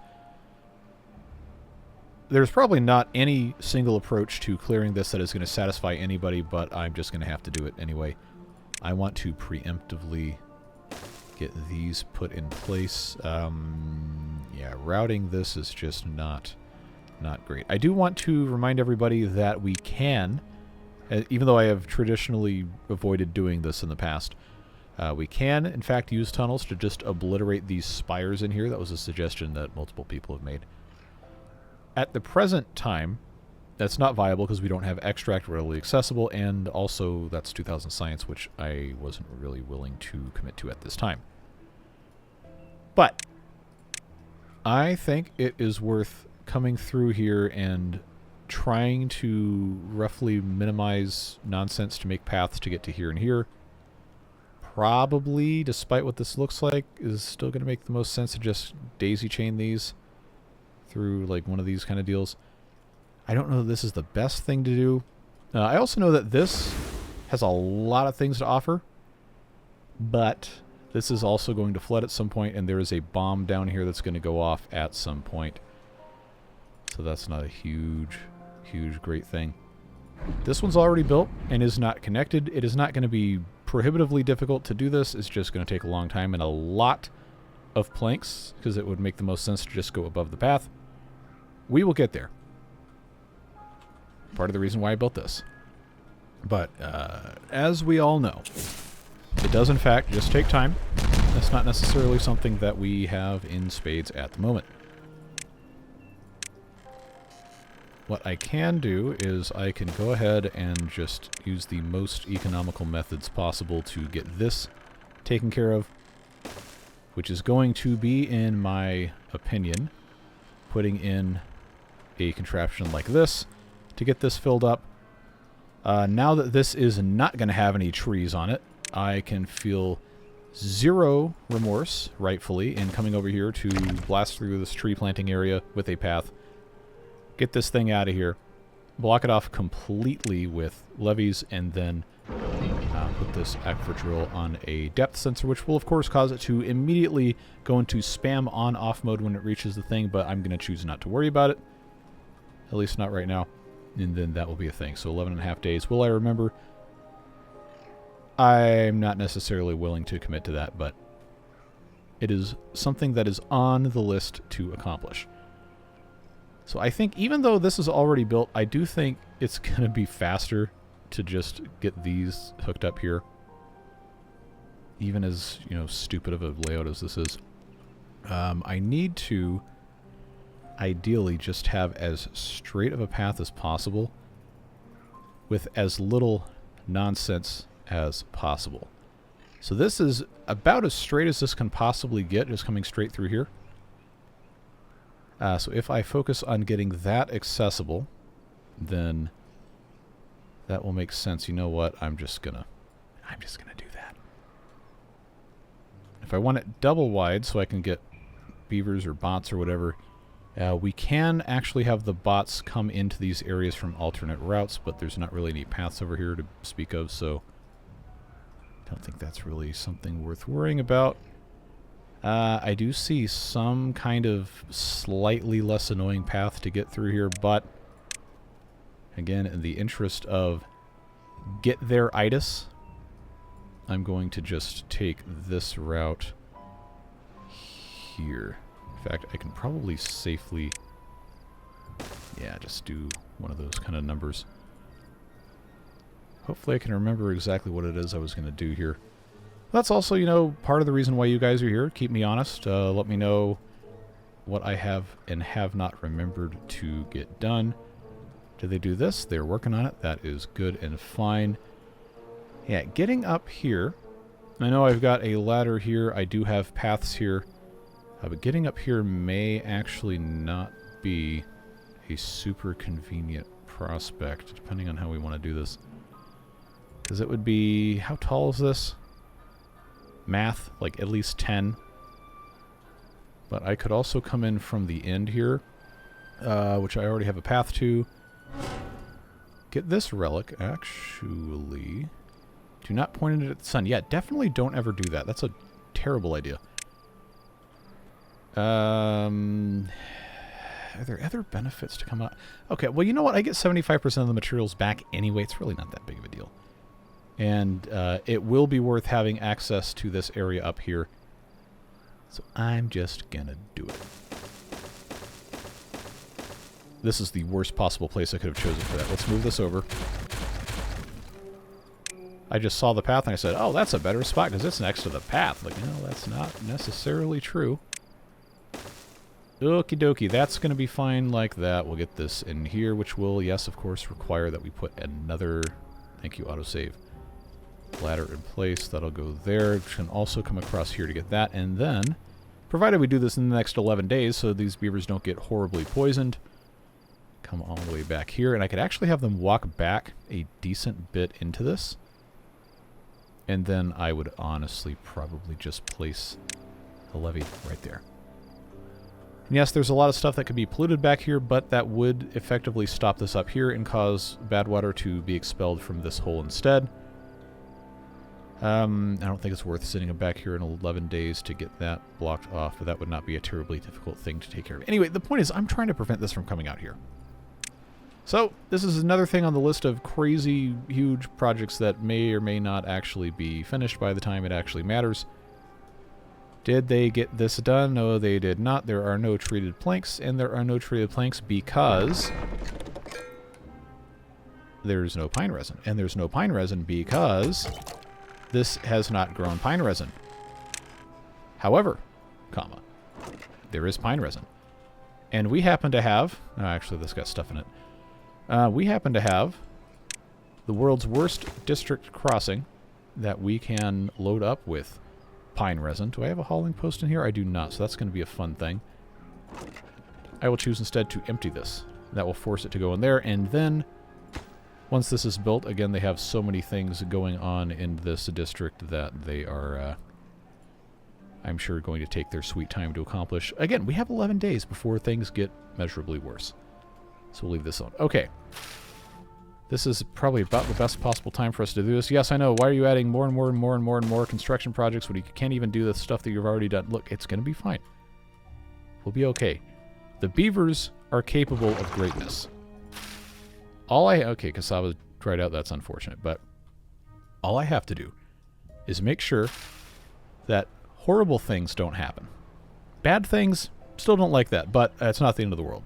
There's probably not any single approach to clearing this that is going to satisfy anybody, but I'm just going to have to do it anyway. I want to preemptively get these put in place. Yeah, routing this is just not great. I do want to remind everybody that we can, even though I have traditionally avoided doing this in the past, we can, in fact, use tunnels to just obliterate these spires in here. That was a suggestion that multiple people have made. At the present time, that's not viable because we don't have extract readily accessible, and also that's 2000 science, which I wasn't really willing to commit to at this time. But I think it is worth coming through here and trying to roughly minimize nonsense to make paths to get to here and here. Probably, despite what this looks like, is still going to make the most sense to just daisy chain these through like one of these kind of deals. I don't know that this is the best thing to do. I also know that this has a lot of things to offer, but this is also going to flood at some point, and there is a bomb down here that's going to go off at some point. So that's not a huge, great thing. This one's already built and is not connected. It is not going to be prohibitively difficult to do this. It's just going to take a long time and a lot of planks, because it would make the most sense to just go above the path. We will get there. Part of the reason why I built this. But as we all know, it does in fact just take time. That's not necessarily something that we have in spades at the moment. What I can do is I can go ahead and just use the most economical methods possible to get this taken care of, which is going to be, in my opinion, putting in a contraption like this to get this filled up. Now that this is not going to have any trees on it, I can feel zero remorse, rightfully, in coming over here to blast through this tree planting area with a path, get this thing out of here, block it off completely with levees, and then put this aquifer drill on a depth sensor, which will of course cause it to immediately go into spam on-off mode when it reaches the thing, but I'm going to choose not to worry about it, at least not right now, and then that will be a thing. So 11.5 days. Will I remember? I'm not necessarily willing to commit to that, but it is something that is on the list to accomplish. So I think even though this is already built, I do think it's going to be faster to just get these hooked up here. Even as, you know, stupid of a layout as this is. I need to ideally just have as straight of a path as possible with as little nonsense as possible. So this is about as straight as this can possibly get, just coming straight through here. So if I focus on getting that accessible, then that will make sense. You know what? I'm just gonna do that. If I want it double wide so I can get beavers or bots or whatever, we can actually have the bots come into these areas from alternate routes, but there's not really any paths over here to speak of, so I don't think that's really something worth worrying about. I do see some kind of slightly less annoying path to get through here, but again, in the interest of get there itis, I'm going to just take this route here. In fact, I can probably safely, yeah, just do one of those kind of numbers. Hopefully I can remember exactly what it is I was going to do here. That's also, you know, part of the reason why you guys are here. Keep me honest. Let me know what I have and have not remembered to get done. Did they do this? They're working on it. That is good and fine. Yeah, getting up here. I know I've got a ladder here. I do have paths here. But getting up here may actually not be a super convenient prospect, depending on how we want to do this. Because it would be... How tall is this? Math, like at least 10. But I could also come in from the end here, which I already have a path to. Get this relic, actually. Do not point it at the sun. Yeah, definitely don't ever do that. That's a terrible idea. Are there other benefits to come out? Okay, well, you know what? I get 75% of the materials back anyway. It's really not that big of a deal. And it will be worth having access to this area up here. So I'm just gonna do it. This is the worst possible place I could have chosen for that. Let's move this over. I just saw the path and I said, oh, that's a better spot because it's next to the path. Like, no, that's not necessarily true. Okie dokie, that's going to be fine like that. We'll get this in here, which will, yes, of course, require that we put another, thank you, autosave, ladder in place. That'll go there. We can also come across here to get that. And then, provided we do this in the next 11 days so these beavers don't get horribly poisoned, come all the way back here. And I could actually have them walk back a decent bit into this. And then I would honestly probably just place a levee right there. And yes, there's a lot of stuff that could be polluted back here, but that would effectively stop this up here and cause bad water to be expelled from this hole instead. I don't think it's worth sending them back here in 11 days to get that blocked off, but that would not be a terribly difficult thing to take care of. Anyway, the point is I'm trying to prevent this from coming out here. So, this is another thing on the list of crazy, huge projects that may or may not actually be finished by the time it actually matters. Did they get this done? No, they did not. There are no treated planks, and there are no treated planks because there's no pine resin. And there's no pine resin because this has not grown pine resin. However, comma, there is pine resin. And we happen to have... Oh, actually, this got stuff in it. We happen to have the world's worst district crossing that we can load up with pine resin. Do I have a hauling post in here? I do not, so that's going to be a fun thing. I will choose instead to empty this. That will force it to go in there, and then once this is built, again, they have so many things going on in this district that they are, I'm sure, going to take their sweet time to accomplish. Again, we have 11 days before things get measurably worse. So we'll leave this on. Okay. This is probably about the best possible time for us to do this. Yes, I know. Why are you adding more and more and more and more and more construction projects when you can't even do the stuff that you've already done? Look, it's going to be fine. We'll be okay. The beavers are capable of greatness. Okay, cassava dried out. That's unfortunate. But all I have to do is make sure that horrible things don't happen. Bad things, still don't like that, but it's not the end of the world.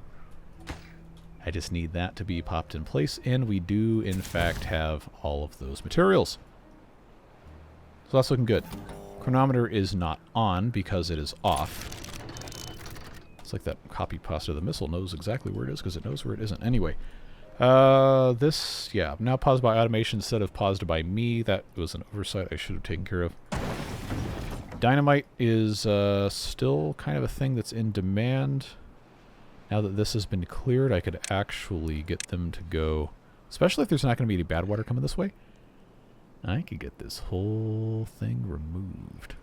I just need that to be popped in place, and we do, in fact, have all of those materials. So that's looking good. Chronometer is not on because it is off. It's like that copy pasta. The missile knows exactly where it is because it knows where it isn't. Anyway, this, yeah, now paused by automation instead of paused by me. That was an oversight I should have taken care of. Dynamite is still kind of a thing that's in demand. Now that this has been cleared, I could actually get them to go, especially if there's not going to be any bad water coming this way. I could get this whole thing removed.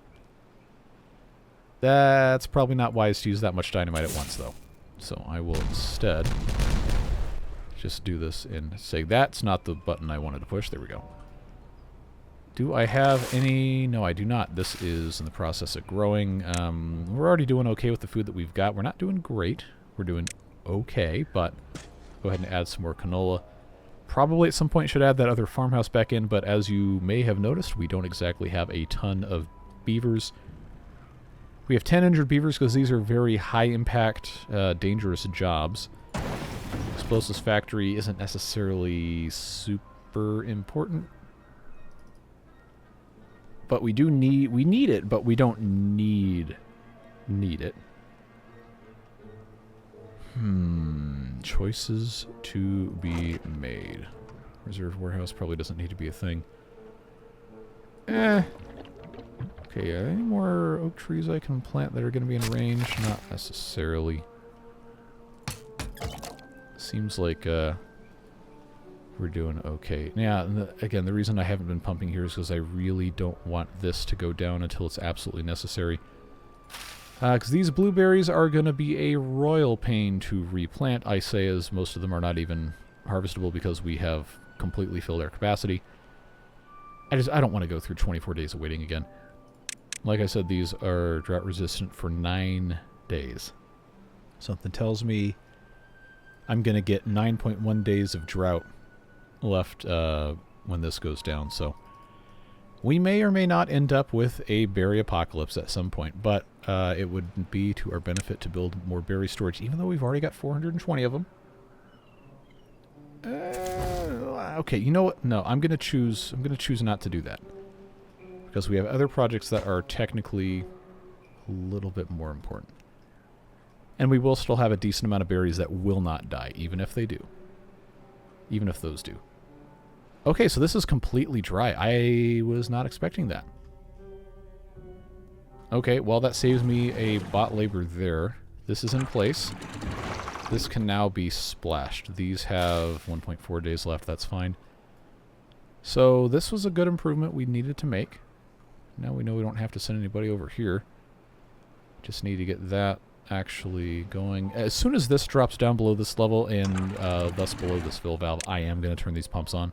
That's probably not wise to use that much dynamite at once, though. So I will instead just do this and say that's not the button I wanted to push. There we go. Do I have any? No, I do not. This is in the process of growing. We're already doing okay with the food that we've got. We're not doing great. We're doing okay, but go ahead and add some more canola. Probably at some point should add that other farmhouse back in, but as you may have noticed, we don't exactly have a ton of beavers. We have 10 injured beavers because these are very high-impact, dangerous jobs. Explosives factory isn't necessarily super important. But we do need... We need it, but we don't need it. Choices to be made. Reserve warehouse probably doesn't need to be a thing. Okay, any more oak trees I can plant that are going to be in range? Not necessarily. Seems like we're doing okay. Yeah, and again, the reason I haven't been pumping here is because I really don't want this to go down until it's absolutely necessary. Because these blueberries are going to be a royal pain to replant, I say, as most of them are not even harvestable because we have completely filled our capacity. I don't want to go through 24 days of waiting again. Like I said, these are drought resistant for 9 days. Something tells me I'm going to get 9.1 days of drought left when this goes down, so we may or may not end up with a berry apocalypse at some point, but it would be to our benefit to build more berry storage, even though we've already got 420 of them. Okay, you know what? No, I'm going to choose not to do that. Because we have other projects that are technically a little bit more important. And we will still have a decent amount of berries that will not die, even if they do. Even if those do. Okay, so this is completely dry. I was not expecting that. Okay, well, that saves me a bot labor there. This is in place. This can now be splashed. These have 1.4 days left. That's fine. So this was a good improvement we needed to make. Now we know we don't have to send anybody over here. Just need to get that actually going. As soon as this drops down below this level and thus below this fill valve, I am going to turn these pumps on.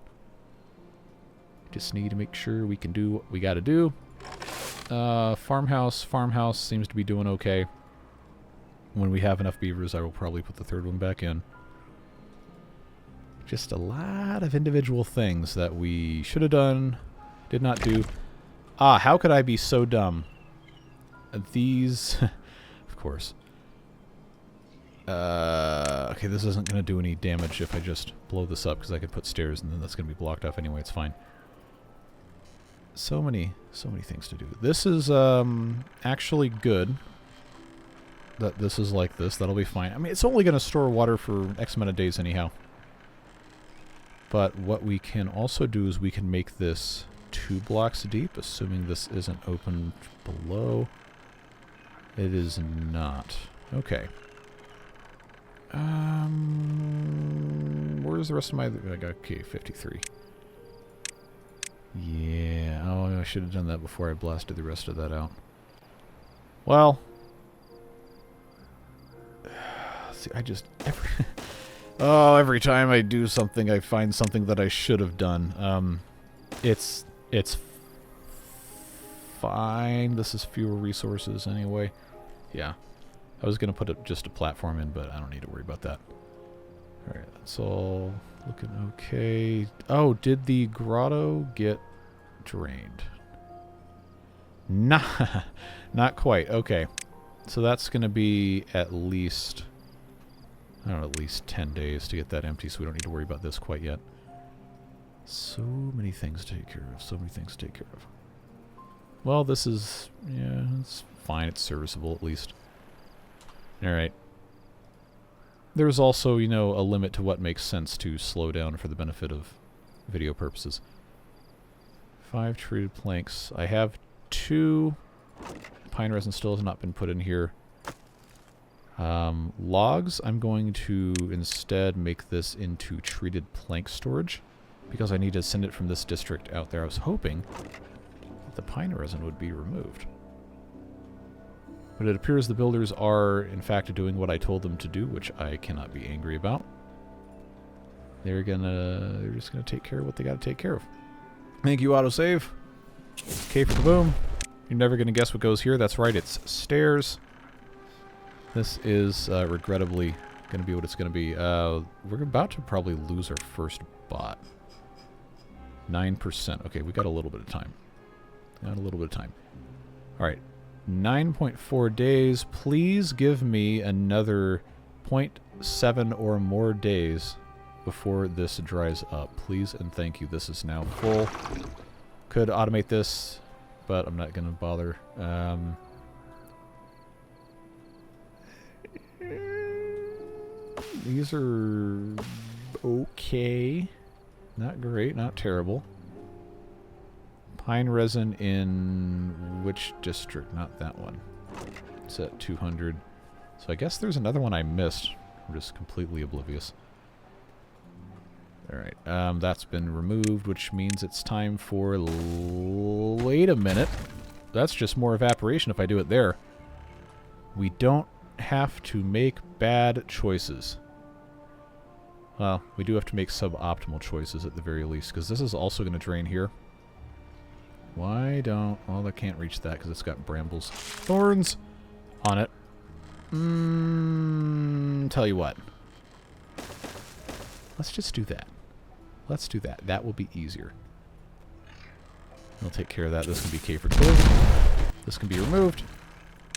Just need to make sure we can do what we got to do. Farmhouse seems to be doing okay. When we have enough beavers, I will probably put the third one back in. Just a lot of individual things that we should have done, did not do. Ah, how could I be so dumb? These, of course. Okay, this isn't going to do any damage if I just blow this up, because I could put stairs and then that's going to be blocked off anyway. It's fine. So many things to do. This is actually good that this is like this. That'll be fine. I mean, it's only going to store water for X amount of days anyhow. But what we can also do is we can make this 2 blocks deep, assuming this isn't open below. It is not. Okay. Where's the rest of my... Okay, 53. Yeah. Oh, I should have done that before I blasted the rest of that out. Well... See, I just... every time I do something, I find something that I should have done. It's fine. This is fewer resources anyway. Yeah. I was going to put just a platform in, but I don't need to worry about that. Alright, that's all looking okay. Oh, did the grotto get drained? Nah, not quite. Okay. So that's going to be at least... I don't know, at least 10 days to get that empty, so we don't need to worry about this quite yet. So many things to take care of. So many things to take care of. Well, this is... yeah, it's fine. It's serviceable, at least. Alright. There's also, you know, a limit to what makes sense to slow down for the benefit of video purposes. 5 treated planks. I have 2 pine resin still has not been put in here. Logs, I'm going to instead make this into treated plank storage because I need to send it from this district out there. I was hoping that the pine resin would be removed. But it appears the builders are, in fact, doing what I told them to do, which I cannot be angry about. They're just gonna take care of what they gotta take care of. Thank you, autosave. K for the boom. You're never gonna guess what goes here. That's right, it's stairs. This is, regrettably, gonna be what it's gonna be. We're about to probably lose our first bot. 9%. Okay, we got a little bit of time. Got a little bit of time. Alright. 9.4 days. Please give me another 0.7 or more days before this dries up. Please and thank you. This is now full. Could automate this, but I'm not going to bother. These are okay. Not great, not terrible. Pine resin in which district? Not that one. It's at 200. So I guess there's another one I missed. I'm just completely oblivious. Alright, that's been removed, which means it's time for... Wait a minute. That's just more evaporation if I do it there. We don't have to make bad choices. Well, we do have to make suboptimal choices at the very least, because this is also going to drain here. Why don't... Well, I can't reach that because it's got brambles. Thorns on it. Tell you what. Let's just do that. Let's do that. That will be easier. We'll take care of that. This can be K for kaboomed. This can be removed.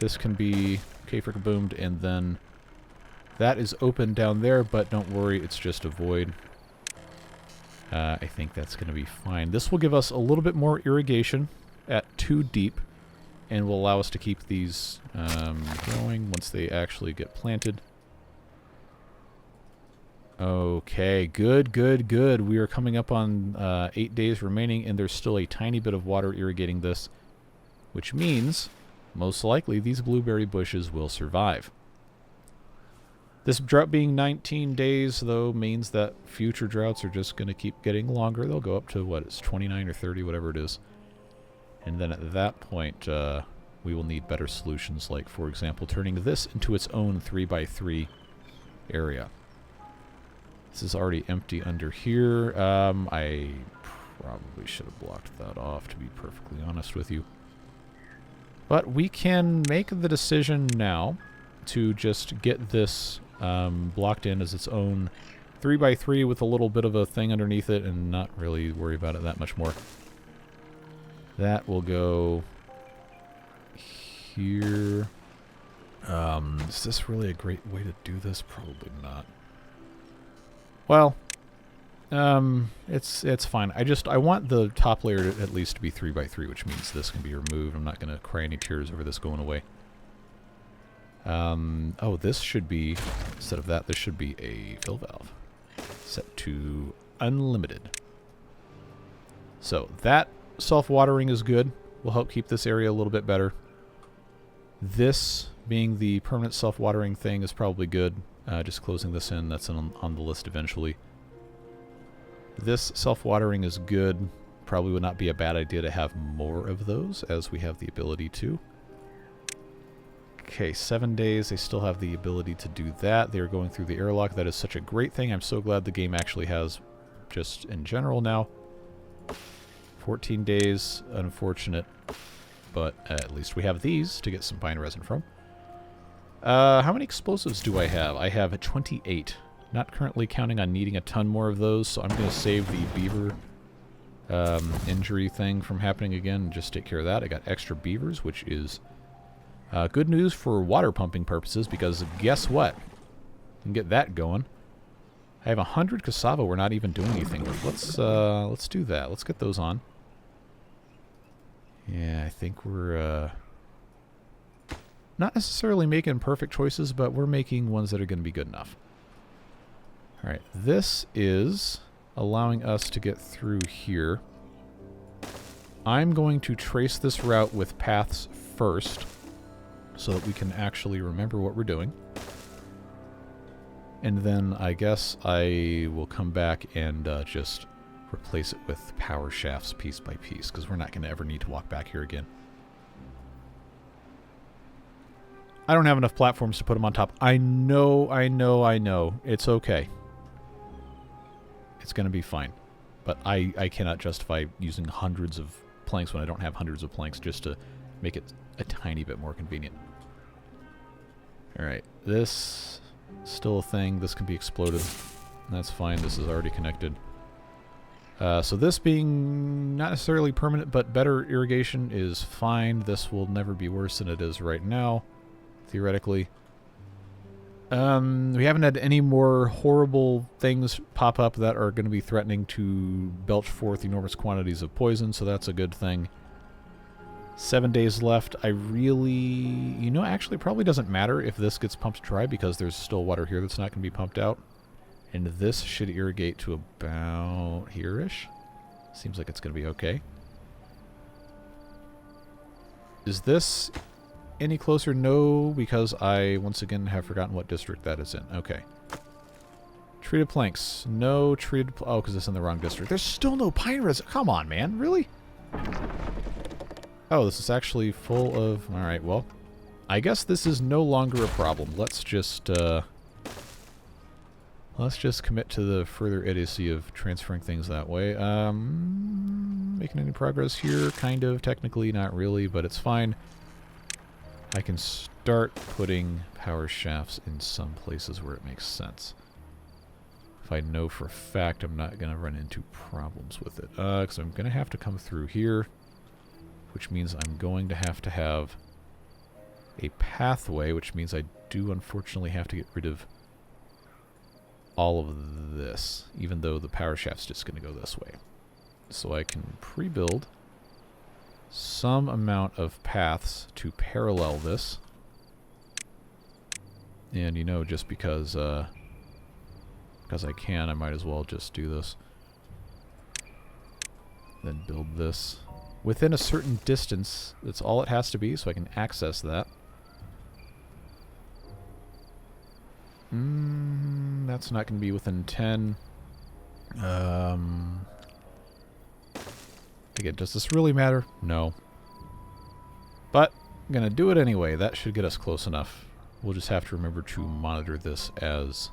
This can be K for kaboomed, and then that is open down there, but don't worry, it's just a void. I think that's going to be fine. This will give us a little bit more irrigation at 2 deep, and will allow us to keep these going once they actually get planted. Okay, good, good, good. We are coming up on 8 days remaining, and there's still a tiny bit of water irrigating this, which means, most likely, these blueberry bushes will survive. This drought being 19 days, though, means that future droughts are just going to keep getting longer. They'll go up to, what, it's 29 or 30, whatever it is. And then at that point, we will need better solutions, like, for example, turning this into its own 3x3 area. This is already empty under here. I probably should have blocked that off, to be perfectly honest with you. But we can make the decision now to just get this blocked in as its own 3x3 with a little bit of a thing underneath it and not really worry about it that much more. That will go here. Is this really a great way to do this? Probably not. Well, it's fine. I want the top layer to at least to be 3x3, which means this can be removed. I'm not going to cry any tears over this going away. Oh, this should be, instead of that, this should be a fill valve. Set to unlimited. So, that self-watering is good. Will help keep this area a little bit better. This, being the permanent self-watering thing, is probably good. Just closing this in, that's on the list eventually. This self-watering is good. Probably would not be a bad idea to have more of those, as we have the ability to. Okay, 7 days, they still have the ability to do that. They're going through the airlock. That is such a great thing. I'm so glad the game actually has, just in general now. 14 days, unfortunate. But at least we have these to get some pine resin from. How many explosives do I have? I have 28. Not currently counting on needing a ton more of those, so I'm going to save the beaver injury thing from happening again and just take care of that. I got extra beavers, which is good news for water pumping purposes, because guess what? I can get that going. I have 100 cassava we're not even doing anything with. Let's do that. Let's get those on. Yeah, I think we're not necessarily making perfect choices, but we're making ones that are going to be good enough. Alright, this is allowing us to get through here. I'm going to trace this route with paths first, so that we can actually remember what we're doing. And then I guess I will come back and just replace it with power shafts piece by piece, because we're not going to ever need to walk back here again. I don't have enough platforms to put them on top. I know. It's okay. It's going to be fine. But I cannot justify using hundreds of planks when I don't have hundreds of planks just to make it a tiny bit more convenient. Alright, this is still a thing. This can be exploded. That's fine. This is already connected. So this being not necessarily permanent, but better irrigation is fine. This will never be worse than it is right now, theoretically. We haven't had any more horrible things pop up that are going to be threatening to belch forth enormous quantities of poison, so that's a good thing. 7 days left. I really... You know, actually, it probably doesn't matter if this gets pumped dry, because there's still water here that's not going to be pumped out. And this should irrigate to about here-ish. Seems like it's going to be okay. Is this any closer? No, because I, once again, have forgotten what district that is in. Okay. Treated planks. No treated... Oh, because it's in the wrong district. There's still no pine resin. Come on, man. Really? Oh, this is actually full of... Alright, well, I guess this is no longer a problem. Let's just commit to the further idiocy of transferring things that way. Making any progress here? Kind of. Technically, not really, but it's fine. I can start putting power shafts in some places where it makes sense. If I know for a fact I'm not going to run into problems with it. Because I'm going to have to come through here, which means I'm going to have a pathway, which means I do unfortunately have to get rid of all of this, even though the power shaft's just going to go this way. So I can pre-build some amount of paths to parallel this. And, you know, just because I can, I might as well just do this. Then build this within a certain distance. That's all it has to be, so I can access that. That's not going to be within 10. Again, does this really matter? No. But I'm going to do it anyway. That should get us close enough. We'll just have to remember to monitor this as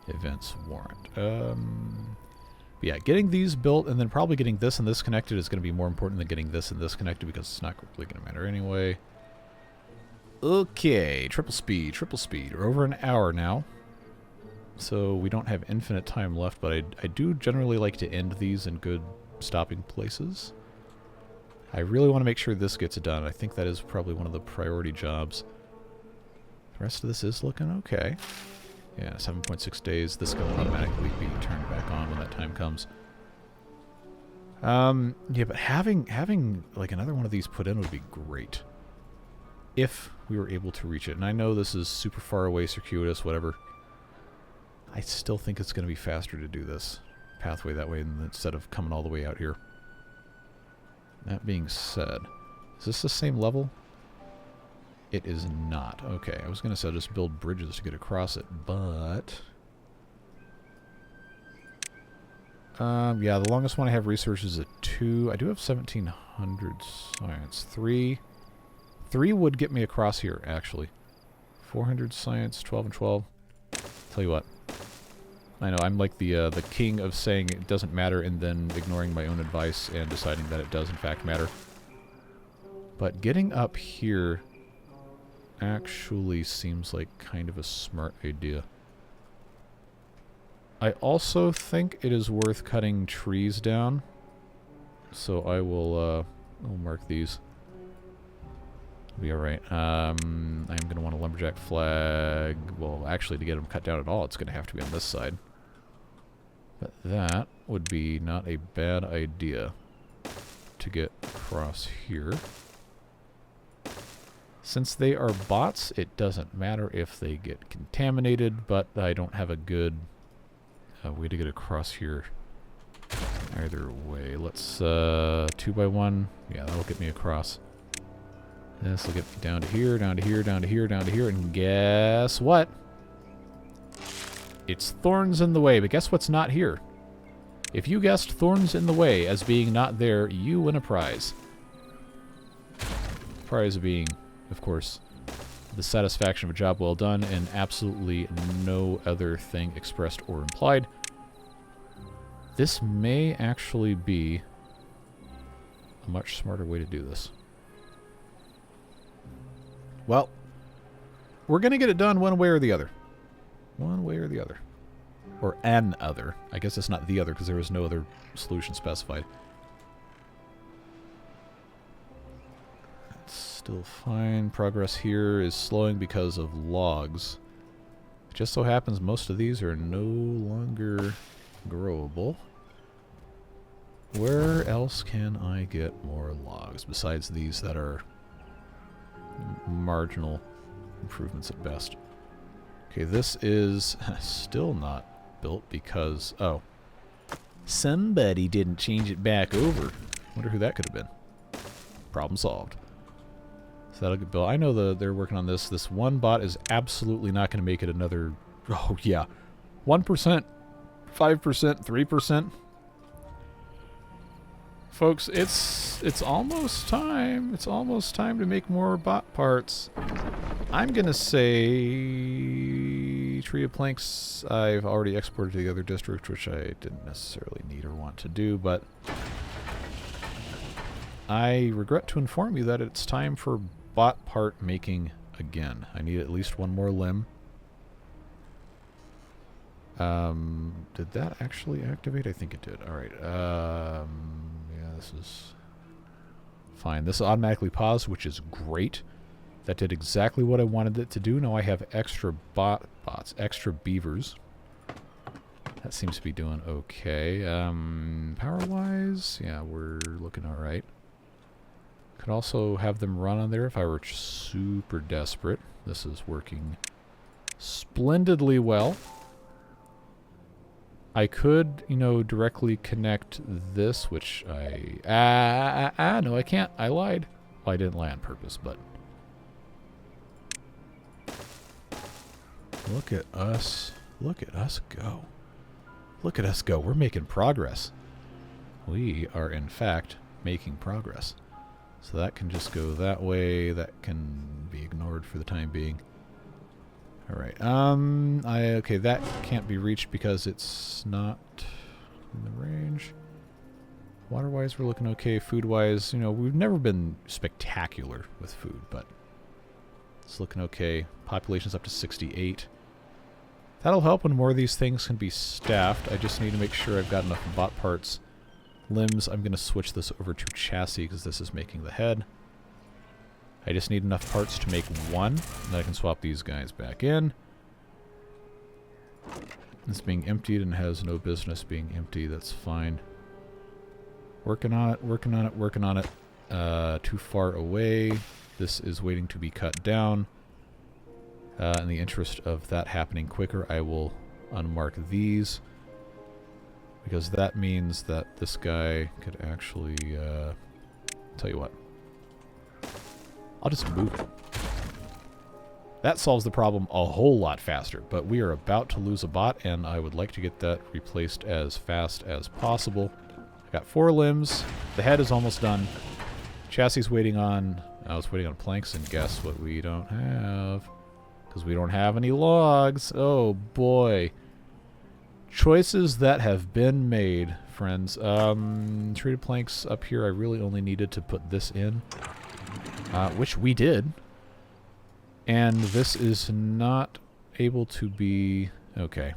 events warrant. But yeah, getting these built and then probably getting this and this connected is going to be more important than getting this and this connected, because it's not really going to matter anyway. Okay, triple speed. We're over an hour now. So we don't have infinite time left, but I do generally like to end these in good stopping places. I really want to make sure this gets done. I think that is probably one of the priority jobs. The rest of this is looking okay. Yeah, 7.6 days. This will automatically be turned back on when that time comes. Yeah, but having like another one of these put in would be great. If we were able to reach it. And I know this is super far away, circuitous, whatever. I still think it's going to be faster to do this pathway that way instead of coming all the way out here. That being said, is this the same level? It is not. Okay, I was going to say just build bridges to get across it, but... yeah, the longest one I have resources is at 2. I do have 1,700 science. 3. 3 would get me across here, actually. 400 science, 12 and 12. Tell you what. I know, I'm like the king of saying it doesn't matter and then ignoring my own advice and deciding that it does in fact matter. But getting up here actually seems like kind of a smart idea. I also think it is worth cutting trees down. So I will I'll mark these. It'll be alright. I'm going to want a lumberjack flag. Well, actually, to get them cut down at all, it's going to have to be on this side. But that would be not a bad idea to get across here. Since they are bots, it doesn't matter if they get contaminated, but I don't have a good way to get across here either way. Let's 2x1. Yeah, that'll get me across. This will get me down to here, down to here, down to here, down to here, and guess what? It's thorns in the way, but guess what's not here? If you guessed thorns in the way as being not there, you win a prize. Prize being, of course, the satisfaction of a job well done and absolutely no other thing expressed or implied. This may actually be a much smarter way to do this. Well, we're going to get it done one way or the other. One way or the other. Or an other. I guess it's not the other because there was no other solution specified. That's still fine. Progress here is slowing because of logs. It just so happens most of these are no longer growable. Where else can I get more logs besides these that are marginal improvements at best? Okay, this is still not built because, oh, somebody didn't change it back over. Wonder who that could have been. Problem solved. So that'll get built. I know they're working on this. This one bot is absolutely not going to make it another, oh yeah, 1%, 5%, 3%. Folks, it's almost time. It's almost time to make more bot parts. I'm going to say Tree of Planks I've already exported to the other district, which I didn't necessarily need or want to do, but I regret to inform you that it's time for bot part making again. I need at least one more limb. Did that actually activate? I think it did. Alright, yeah, this is fine. This automatically paused, which is great. That did exactly what I wanted it to do. Now I have extra bots, extra beavers. That seems to be doing okay. Power-wise, yeah, we're looking alright. Could also have them run on there if I were super desperate. This is working splendidly well. I could, you know, directly connect this, which I... no, I can't. I lied. Well, I didn't lie on purpose, but... Look at us. Look at us go. Look at us go. We're making progress. We are, in fact, making progress. So that can just go that way. That can be ignored for the time being. Alright, okay, that can't be reached because it's not in the range. Water-wise, we're looking okay. Food-wise, you know, we've never been spectacular with food, but it's looking okay. Population's up to 68. That'll help when more of these things can be staffed. I just need to make sure I've got enough bot parts. Limbs, I'm going to switch this over to chassis because this is making the head. I just need enough parts to make one, and then I can swap these guys back in. It's being emptied and has no business being empty. That's fine. Working on it, working on it, working on it. Too far away. This is waiting to be cut down. In the interest of that happening quicker, I will unmark these. Because that means that this guy could actually... tell you what. I'll just move it. That solves the problem a whole lot faster, but we are about to lose a bot, and I would like to get that replaced as fast as possible. I got 4 limbs. The head is almost done. Chassis waiting on... I was waiting on planks, and guess what we don't have? Because we don't have any logs. Oh, boy. Choices that have been made, friends. Treated planks up here, I really only needed to put this in. Which we did. And this is not able to be... Okay.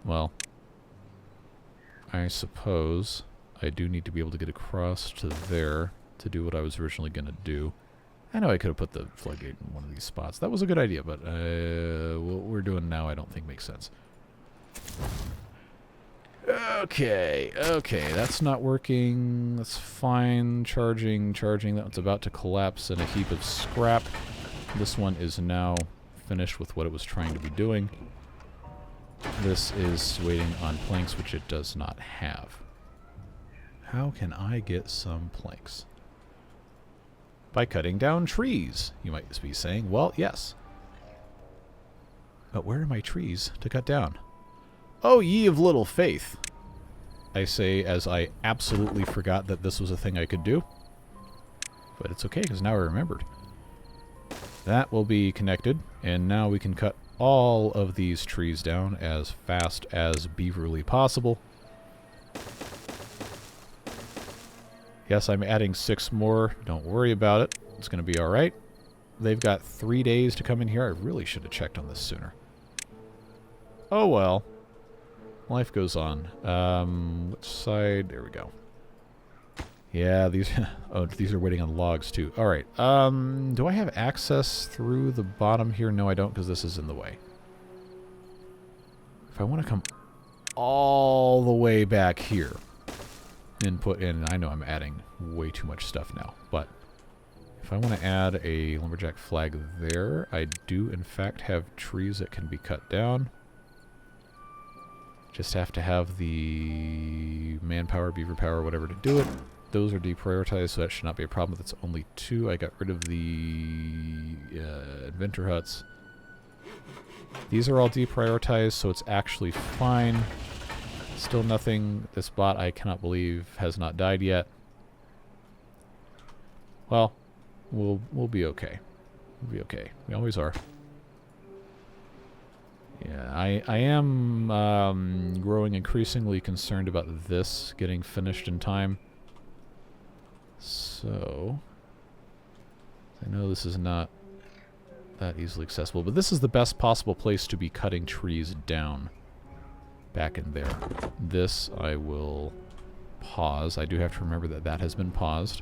Well, I suppose I do need to be able to get across to there to do what I was originally going to do. I know I could have put the floodgate in one of these spots. That was a good idea, but what we're doing now I don't think makes sense. Okay, okay, that's not working. That's fine. Charging. That one's about to collapse in a heap of scrap. This one is now finished with what it was trying to be doing. This is waiting on planks, which it does not have. How can I get some planks? By cutting down trees, you might be saying. Well, yes. But where are my trees to cut down? Oh, ye of little faith, I say as I absolutely forgot that this was a thing I could do. But it's okay, because now I remembered. That will be connected, and now we can cut all of these trees down as fast as beaverly possible. Yes, I'm adding 6 more. Don't worry about it. It's going to be alright. They've got 3 days to come in here. I really should have checked on this sooner. Oh well. Life goes on. Which side? There we go. Yeah, these... oh, these are waiting on logs, too. Alright. Do I have access through the bottom here? No, I don't, because this is in the way. If I want to come all the way back here and put in... I know I'm adding way too much stuff now, but if I want to add a lumberjack flag there, I do, in fact, have trees that can be cut down. Just have to have the manpower, beaver power, whatever to do it. Those are deprioritized, so that should not be a problem. That's only 2. I got rid of the inventor huts. These are all deprioritized, so it's actually fine. Still nothing. This bot, I cannot believe, has not died yet. Well, we'll be okay. We'll be okay. We always are. Yeah, I am growing increasingly concerned about this getting finished in time. So, I know this is not that easily accessible, but this is the best possible place to be cutting trees down. Back in there. This I will pause. I do have to remember that that has been paused.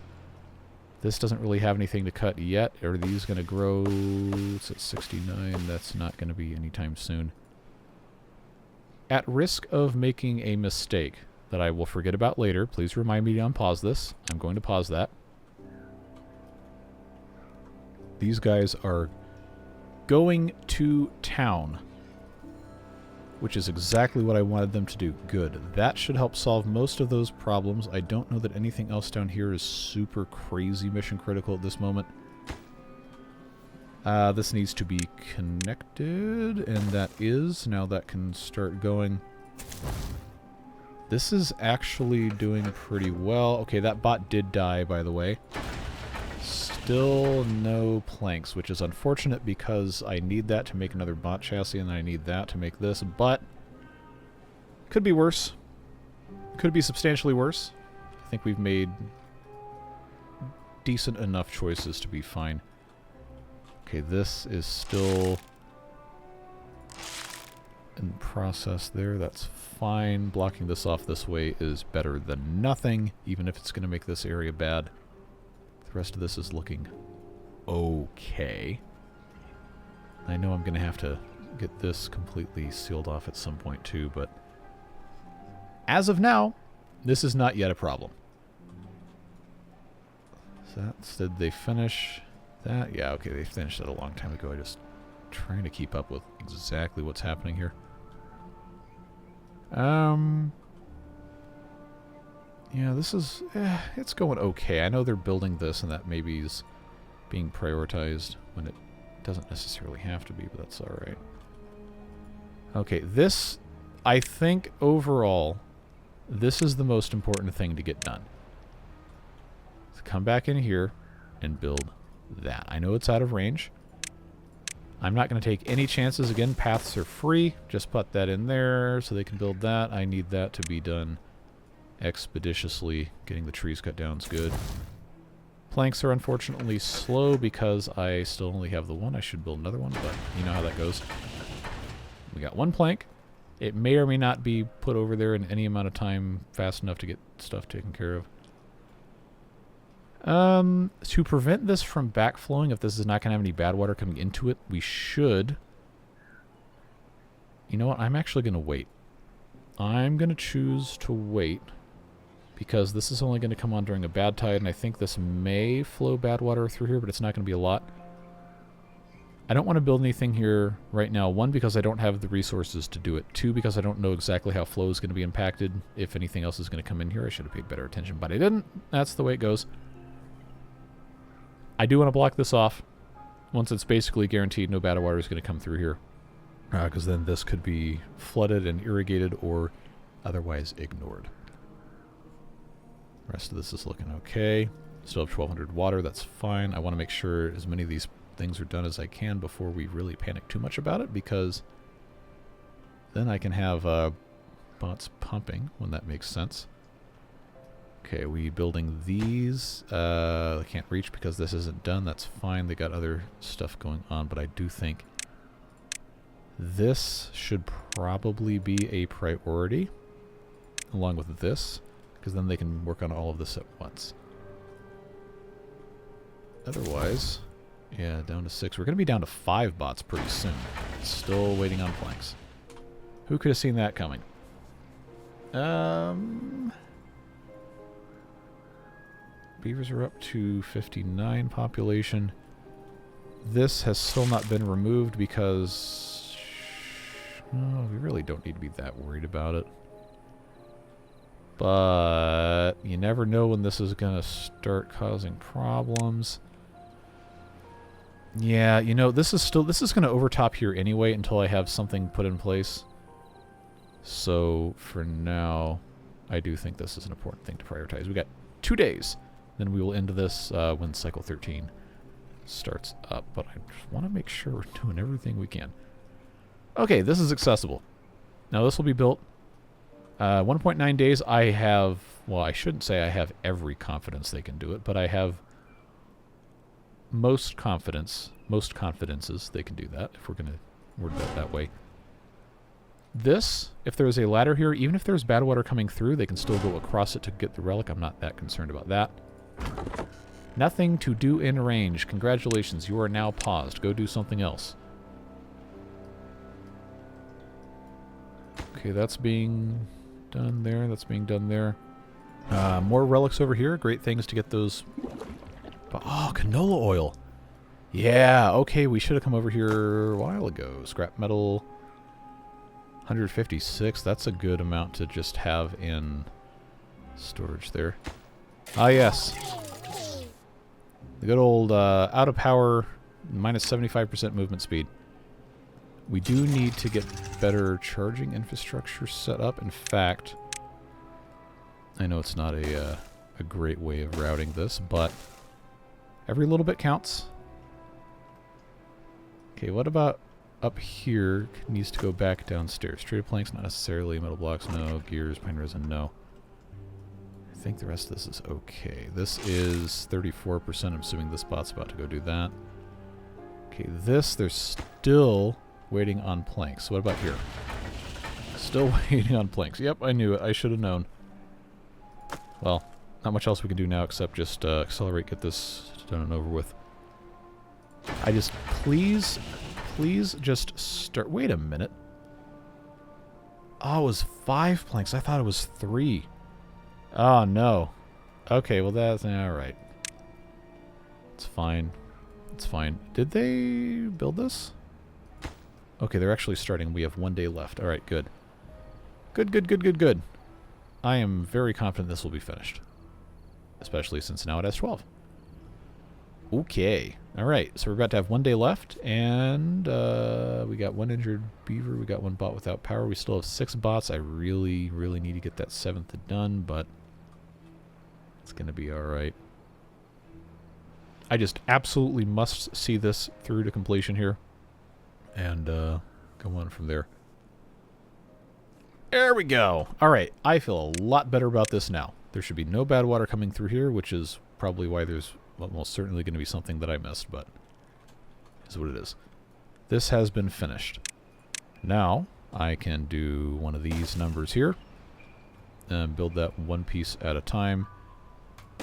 This doesn't really have anything to cut yet. Are these going to grow? It's at 69. That's not going to be anytime soon. At risk of making a mistake that I will forget about later, please remind me to unpause this. I'm going to pause that. These guys are going to town, which is exactly what I wanted them to do. Good. That should help solve most of those problems. I don't know that anything else down here is super crazy mission critical at this moment. This needs to be connected, and that is. Now that can start going. This is actually doing pretty well. Okay, that bot did die, by the way. Still no planks, which is unfortunate because I need that to make another bot chassis, and I need that to make this, but could be worse. Could be substantially worse. I think we've made decent enough choices to be fine. Okay, this is still in process there. That's fine. Blocking this off this way is better than nothing, even if it's going to make this area bad. The rest of this is looking okay. I know I'm going to have to get this completely sealed off at some point too, but as of now, this is not yet a problem. So did they finish that? Yeah, okay, they finished that a long time ago. I just trying to keep up with exactly what's happening here. Yeah, this is... it's going okay. I know they're building this, and that maybe is being prioritized when it doesn't necessarily have to be, but that's alright. Okay, this... I think, overall, this is the most important thing to get done. So come back in here and build that. I know it's out of range. I'm not going to take any chances. Again, paths are free. Just put that in there so they can build that. I need that to be done expeditiously. Getting the trees cut down is good. Planks are unfortunately slow because I still only have the one. I should build another one, but you know how that goes. We got one plank. It may or may not be put over there in any amount of time fast enough to get stuff taken care of. To prevent this from backflowing, if this is not going to have any bad water coming into it, we should... You know what? I'm actually going to wait. I'm going to choose to wait because this is only going to come on during a bad tide, and I think this may flow bad water through here, but it's not going to be a lot. I don't want to build anything here right now. One, because I don't have the resources to do it. Two, because I don't know exactly how flow is going to be impacted. If anything else is going to come in here, I should have paid better attention, but I didn't. That's the way it goes. I do want to block this off once it's basically guaranteed no bad water is going to come through here. Because then this could be flooded and irrigated or otherwise ignored. The rest of this is looking okay. Still have 1200 water, that's fine. I want to make sure as many of these things are done as I can before we really panic too much about it, because then I can have bots pumping when that makes sense. Okay, we building these. I can't reach because this isn't done. That's fine. They got other stuff going on, but I do think this should probably be a priority along with this, because then they can work on all of this at once. Otherwise, yeah, down to 6. We're going to be down to 5 bots pretty soon. Still waiting on planks. Who could have seen that coming? Beavers are up to 59 population. This has still not been removed because... no, we really don't need to be that worried about it. But you never know when this is going to start causing problems. Yeah, you know, this is going to overtop here anyway until I have something put in place. So for now, I do think this is an important thing to prioritize. We got 2 days. Then we will end this when cycle 13 starts up. But I just want to make sure we're doing everything we can. Okay, this is accessible. Now this will be built 1.9 days. I have, well, I shouldn't say I have every confidence they can do it, but I have most confidences they can do that, if we're going to word that way. This, if there is a ladder here, even if there's bad water coming through, they can still go across it to get the relic. I'm not that concerned about that. Nothing to do in range. Congratulations, you are now paused. Go do something else. Okay, that's being done there. That's being done there. More relics over here. Great things to get those. Oh, canola oil. Yeah, okay, we should have come over here a while ago. Scrap metal, 156. That's a good amount to just have in storage there. Ah, yes. The good old out of power, minus 75% movement speed. We do need to get better charging infrastructure set up. In fact, I know it's not a great way of routing this, but every little bit counts. Okay, what about up here? Needs to go back downstairs. Treated planks, not necessarily. Metal blocks, no. Gears, pine resin, no. I think the rest of this is okay. This is 34%. I'm assuming this bot's about to go do that. Okay, this, there's still waiting on planks. What about here? Still waiting on planks. Yep, I knew it. I should have known. Well, not much else we can do now except just accelerate, get this done and over with. I just, please just start. Wait a minute. Oh, it was 5 planks. I thought it was 3. Oh, no. Okay, well, that's all right. It's fine. It's fine. Did they build this? Okay, they're actually starting. We have 1 day left. All right, good. Good. I am very confident this will be finished. Especially since now it has 12. Okay. All right, so we're about to have 1 day left, and we got 1 injured beaver. We got 1 bot without power. We still have 6 bots. I really need to get that 7th done, but it's going to be all right. I just absolutely must see this through to completion here, and go on from there. There we go. All right, I feel a lot better about this now. There should be no bad water coming through here, which is probably why there's most certainly going to be something that I missed, but is what it is. This has been finished. Now I can do one of these numbers here and build that 1 piece at a time.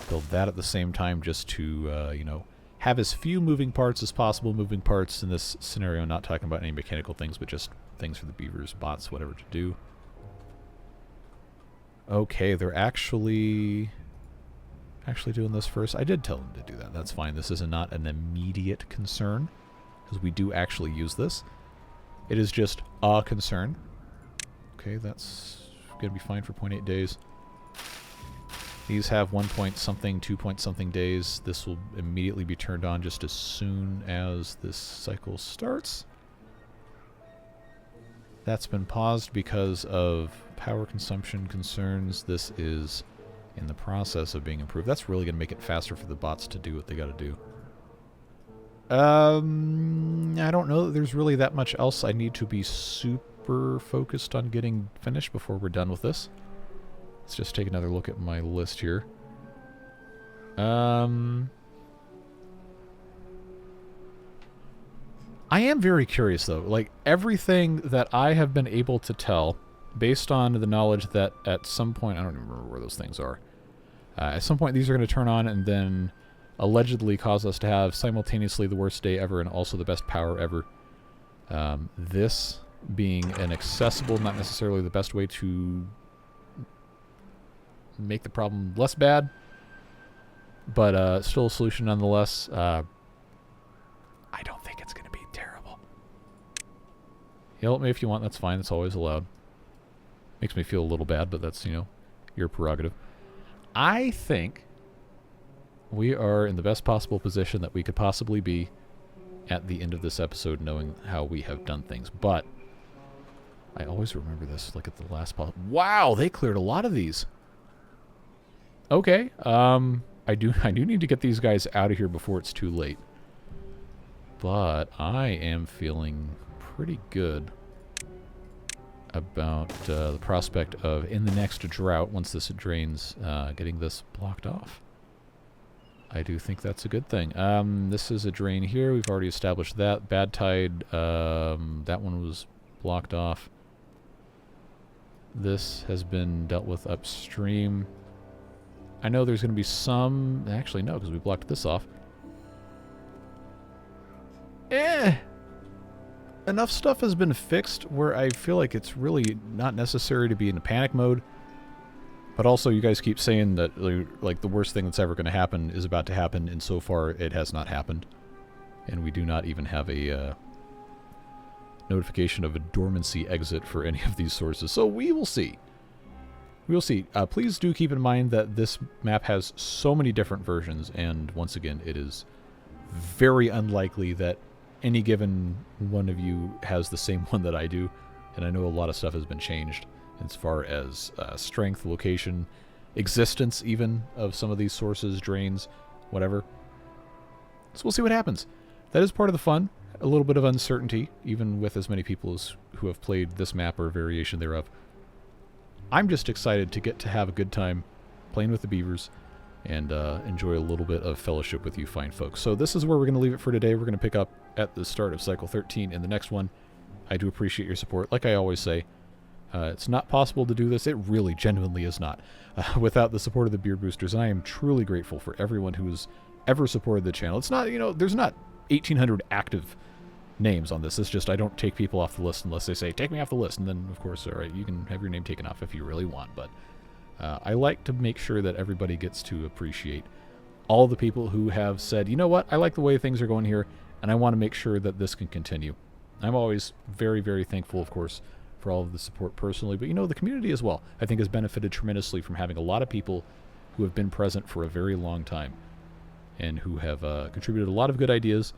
Build that at the same time, just to you know, have as few moving parts as possible. Moving parts in this scenario, not talking about any mechanical things, but just things for the beavers, bots, whatever to do. Okay, they're actually doing this first. I did tell them to do that. That's fine. This is not an immediate concern, because we do actually use this. It is just a concern. Okay, that's going to be fine for 0.8 days. These have 1 point something, 2 point something days. This will immediately be turned on just as soon as this cycle starts. That's been paused because of power consumption concerns. This is in the process of being improved. That's really going to make it faster for the bots to do what they got to do. I don't know that there's really that much else I need to be super focused on getting finished before we're done with this. Let's just take another look at my list here. I am very curious, though. Like, everything that I have been able to tell, based on the knowledge that at some point, I don't even remember where those things are. At some point, these are going to turn on and then allegedly cause us to have simultaneously the worst day ever and also the best power ever. This being an accessible, not necessarily the best way to make the problem less bad, but still a solution nonetheless. I don't think it's going to be terrible. Yell at me if you want, that's fine, that's always allowed. Makes me feel a little bad, but that's, you know, your prerogative. I think we are in the best possible position that we could possibly be at the end of this episode, knowing how we have done things. But I always remember this, like at the last wow, they cleared a lot of these. Okay, I do need to get these guys out of here before it's too late. But I am feeling pretty good about the prospect of, in the next drought, once this drains, getting this blocked off. I do think that's a good thing. This is a drain here. We've already established that. Bad tide, that one was blocked off. This has been dealt with upstream. I know there's going to be some... Actually, no, because we blocked this off. Enough stuff has been fixed where I feel like it's really not necessary to be in a panic mode. But also, you guys keep saying that like the worst thing that's ever going to happen is about to happen, and so far it has not happened. And we do not even have a notification of a dormancy exit for any of these sources. So we will see. We will see. Please do keep in mind that this map has so many different versions, and once again, it is very unlikely that any given one of you has the same one that I do, and I know a lot of stuff has been changed as far as strength, location, existence even of some of these sources, drains, whatever. So we'll see what happens. That is part of the fun, a little bit of uncertainty, even with as many people as who have played this map or a variation thereof. I'm just excited to get to have a good time playing with the beavers and enjoy a little bit of fellowship with you fine folks. So this is where we're going to leave it for today. We're going to pick up at the start of Cycle 13 in the next one. I do appreciate your support. Like I always say, it's not possible to do this. It really, genuinely is not. Without the support of the Beard Boosters, and I am truly grateful for everyone who's ever supported the channel. It's not, you know, there's not 1,800 active names on this. It's just I don't take people off the list unless they say, take me off the list. And then, of course, all right, you can have your name taken off if you really want. But I like to make sure that everybody gets to appreciate all the people who have said, you know what, I like the way things are going here, and I want to make sure that this can continue. I'm always very, very thankful, of course, for all of the support personally, but the community as well, I think, has benefited tremendously from having a lot of people who have been present for a very long time and who have contributed a lot of good ideas.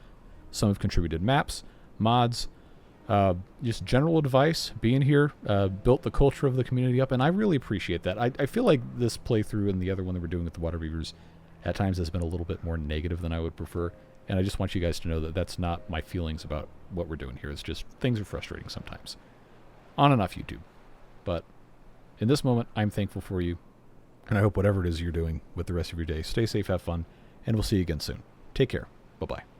Some have contributed maps, mods, just general advice, being here, built the culture of the community up, and I really appreciate that. I feel like this playthrough and the other one that we're doing with the Water Beavers at times has been a little bit more negative than I would prefer, and I just want you guys to know that that's not my feelings about what we're doing here. It's just things are frustrating sometimes. On and off YouTube. But in this moment, I'm thankful for you, and I hope whatever it is you're doing with the rest of your day, stay safe, have fun, and we'll see you again soon. Take care. Bye-bye.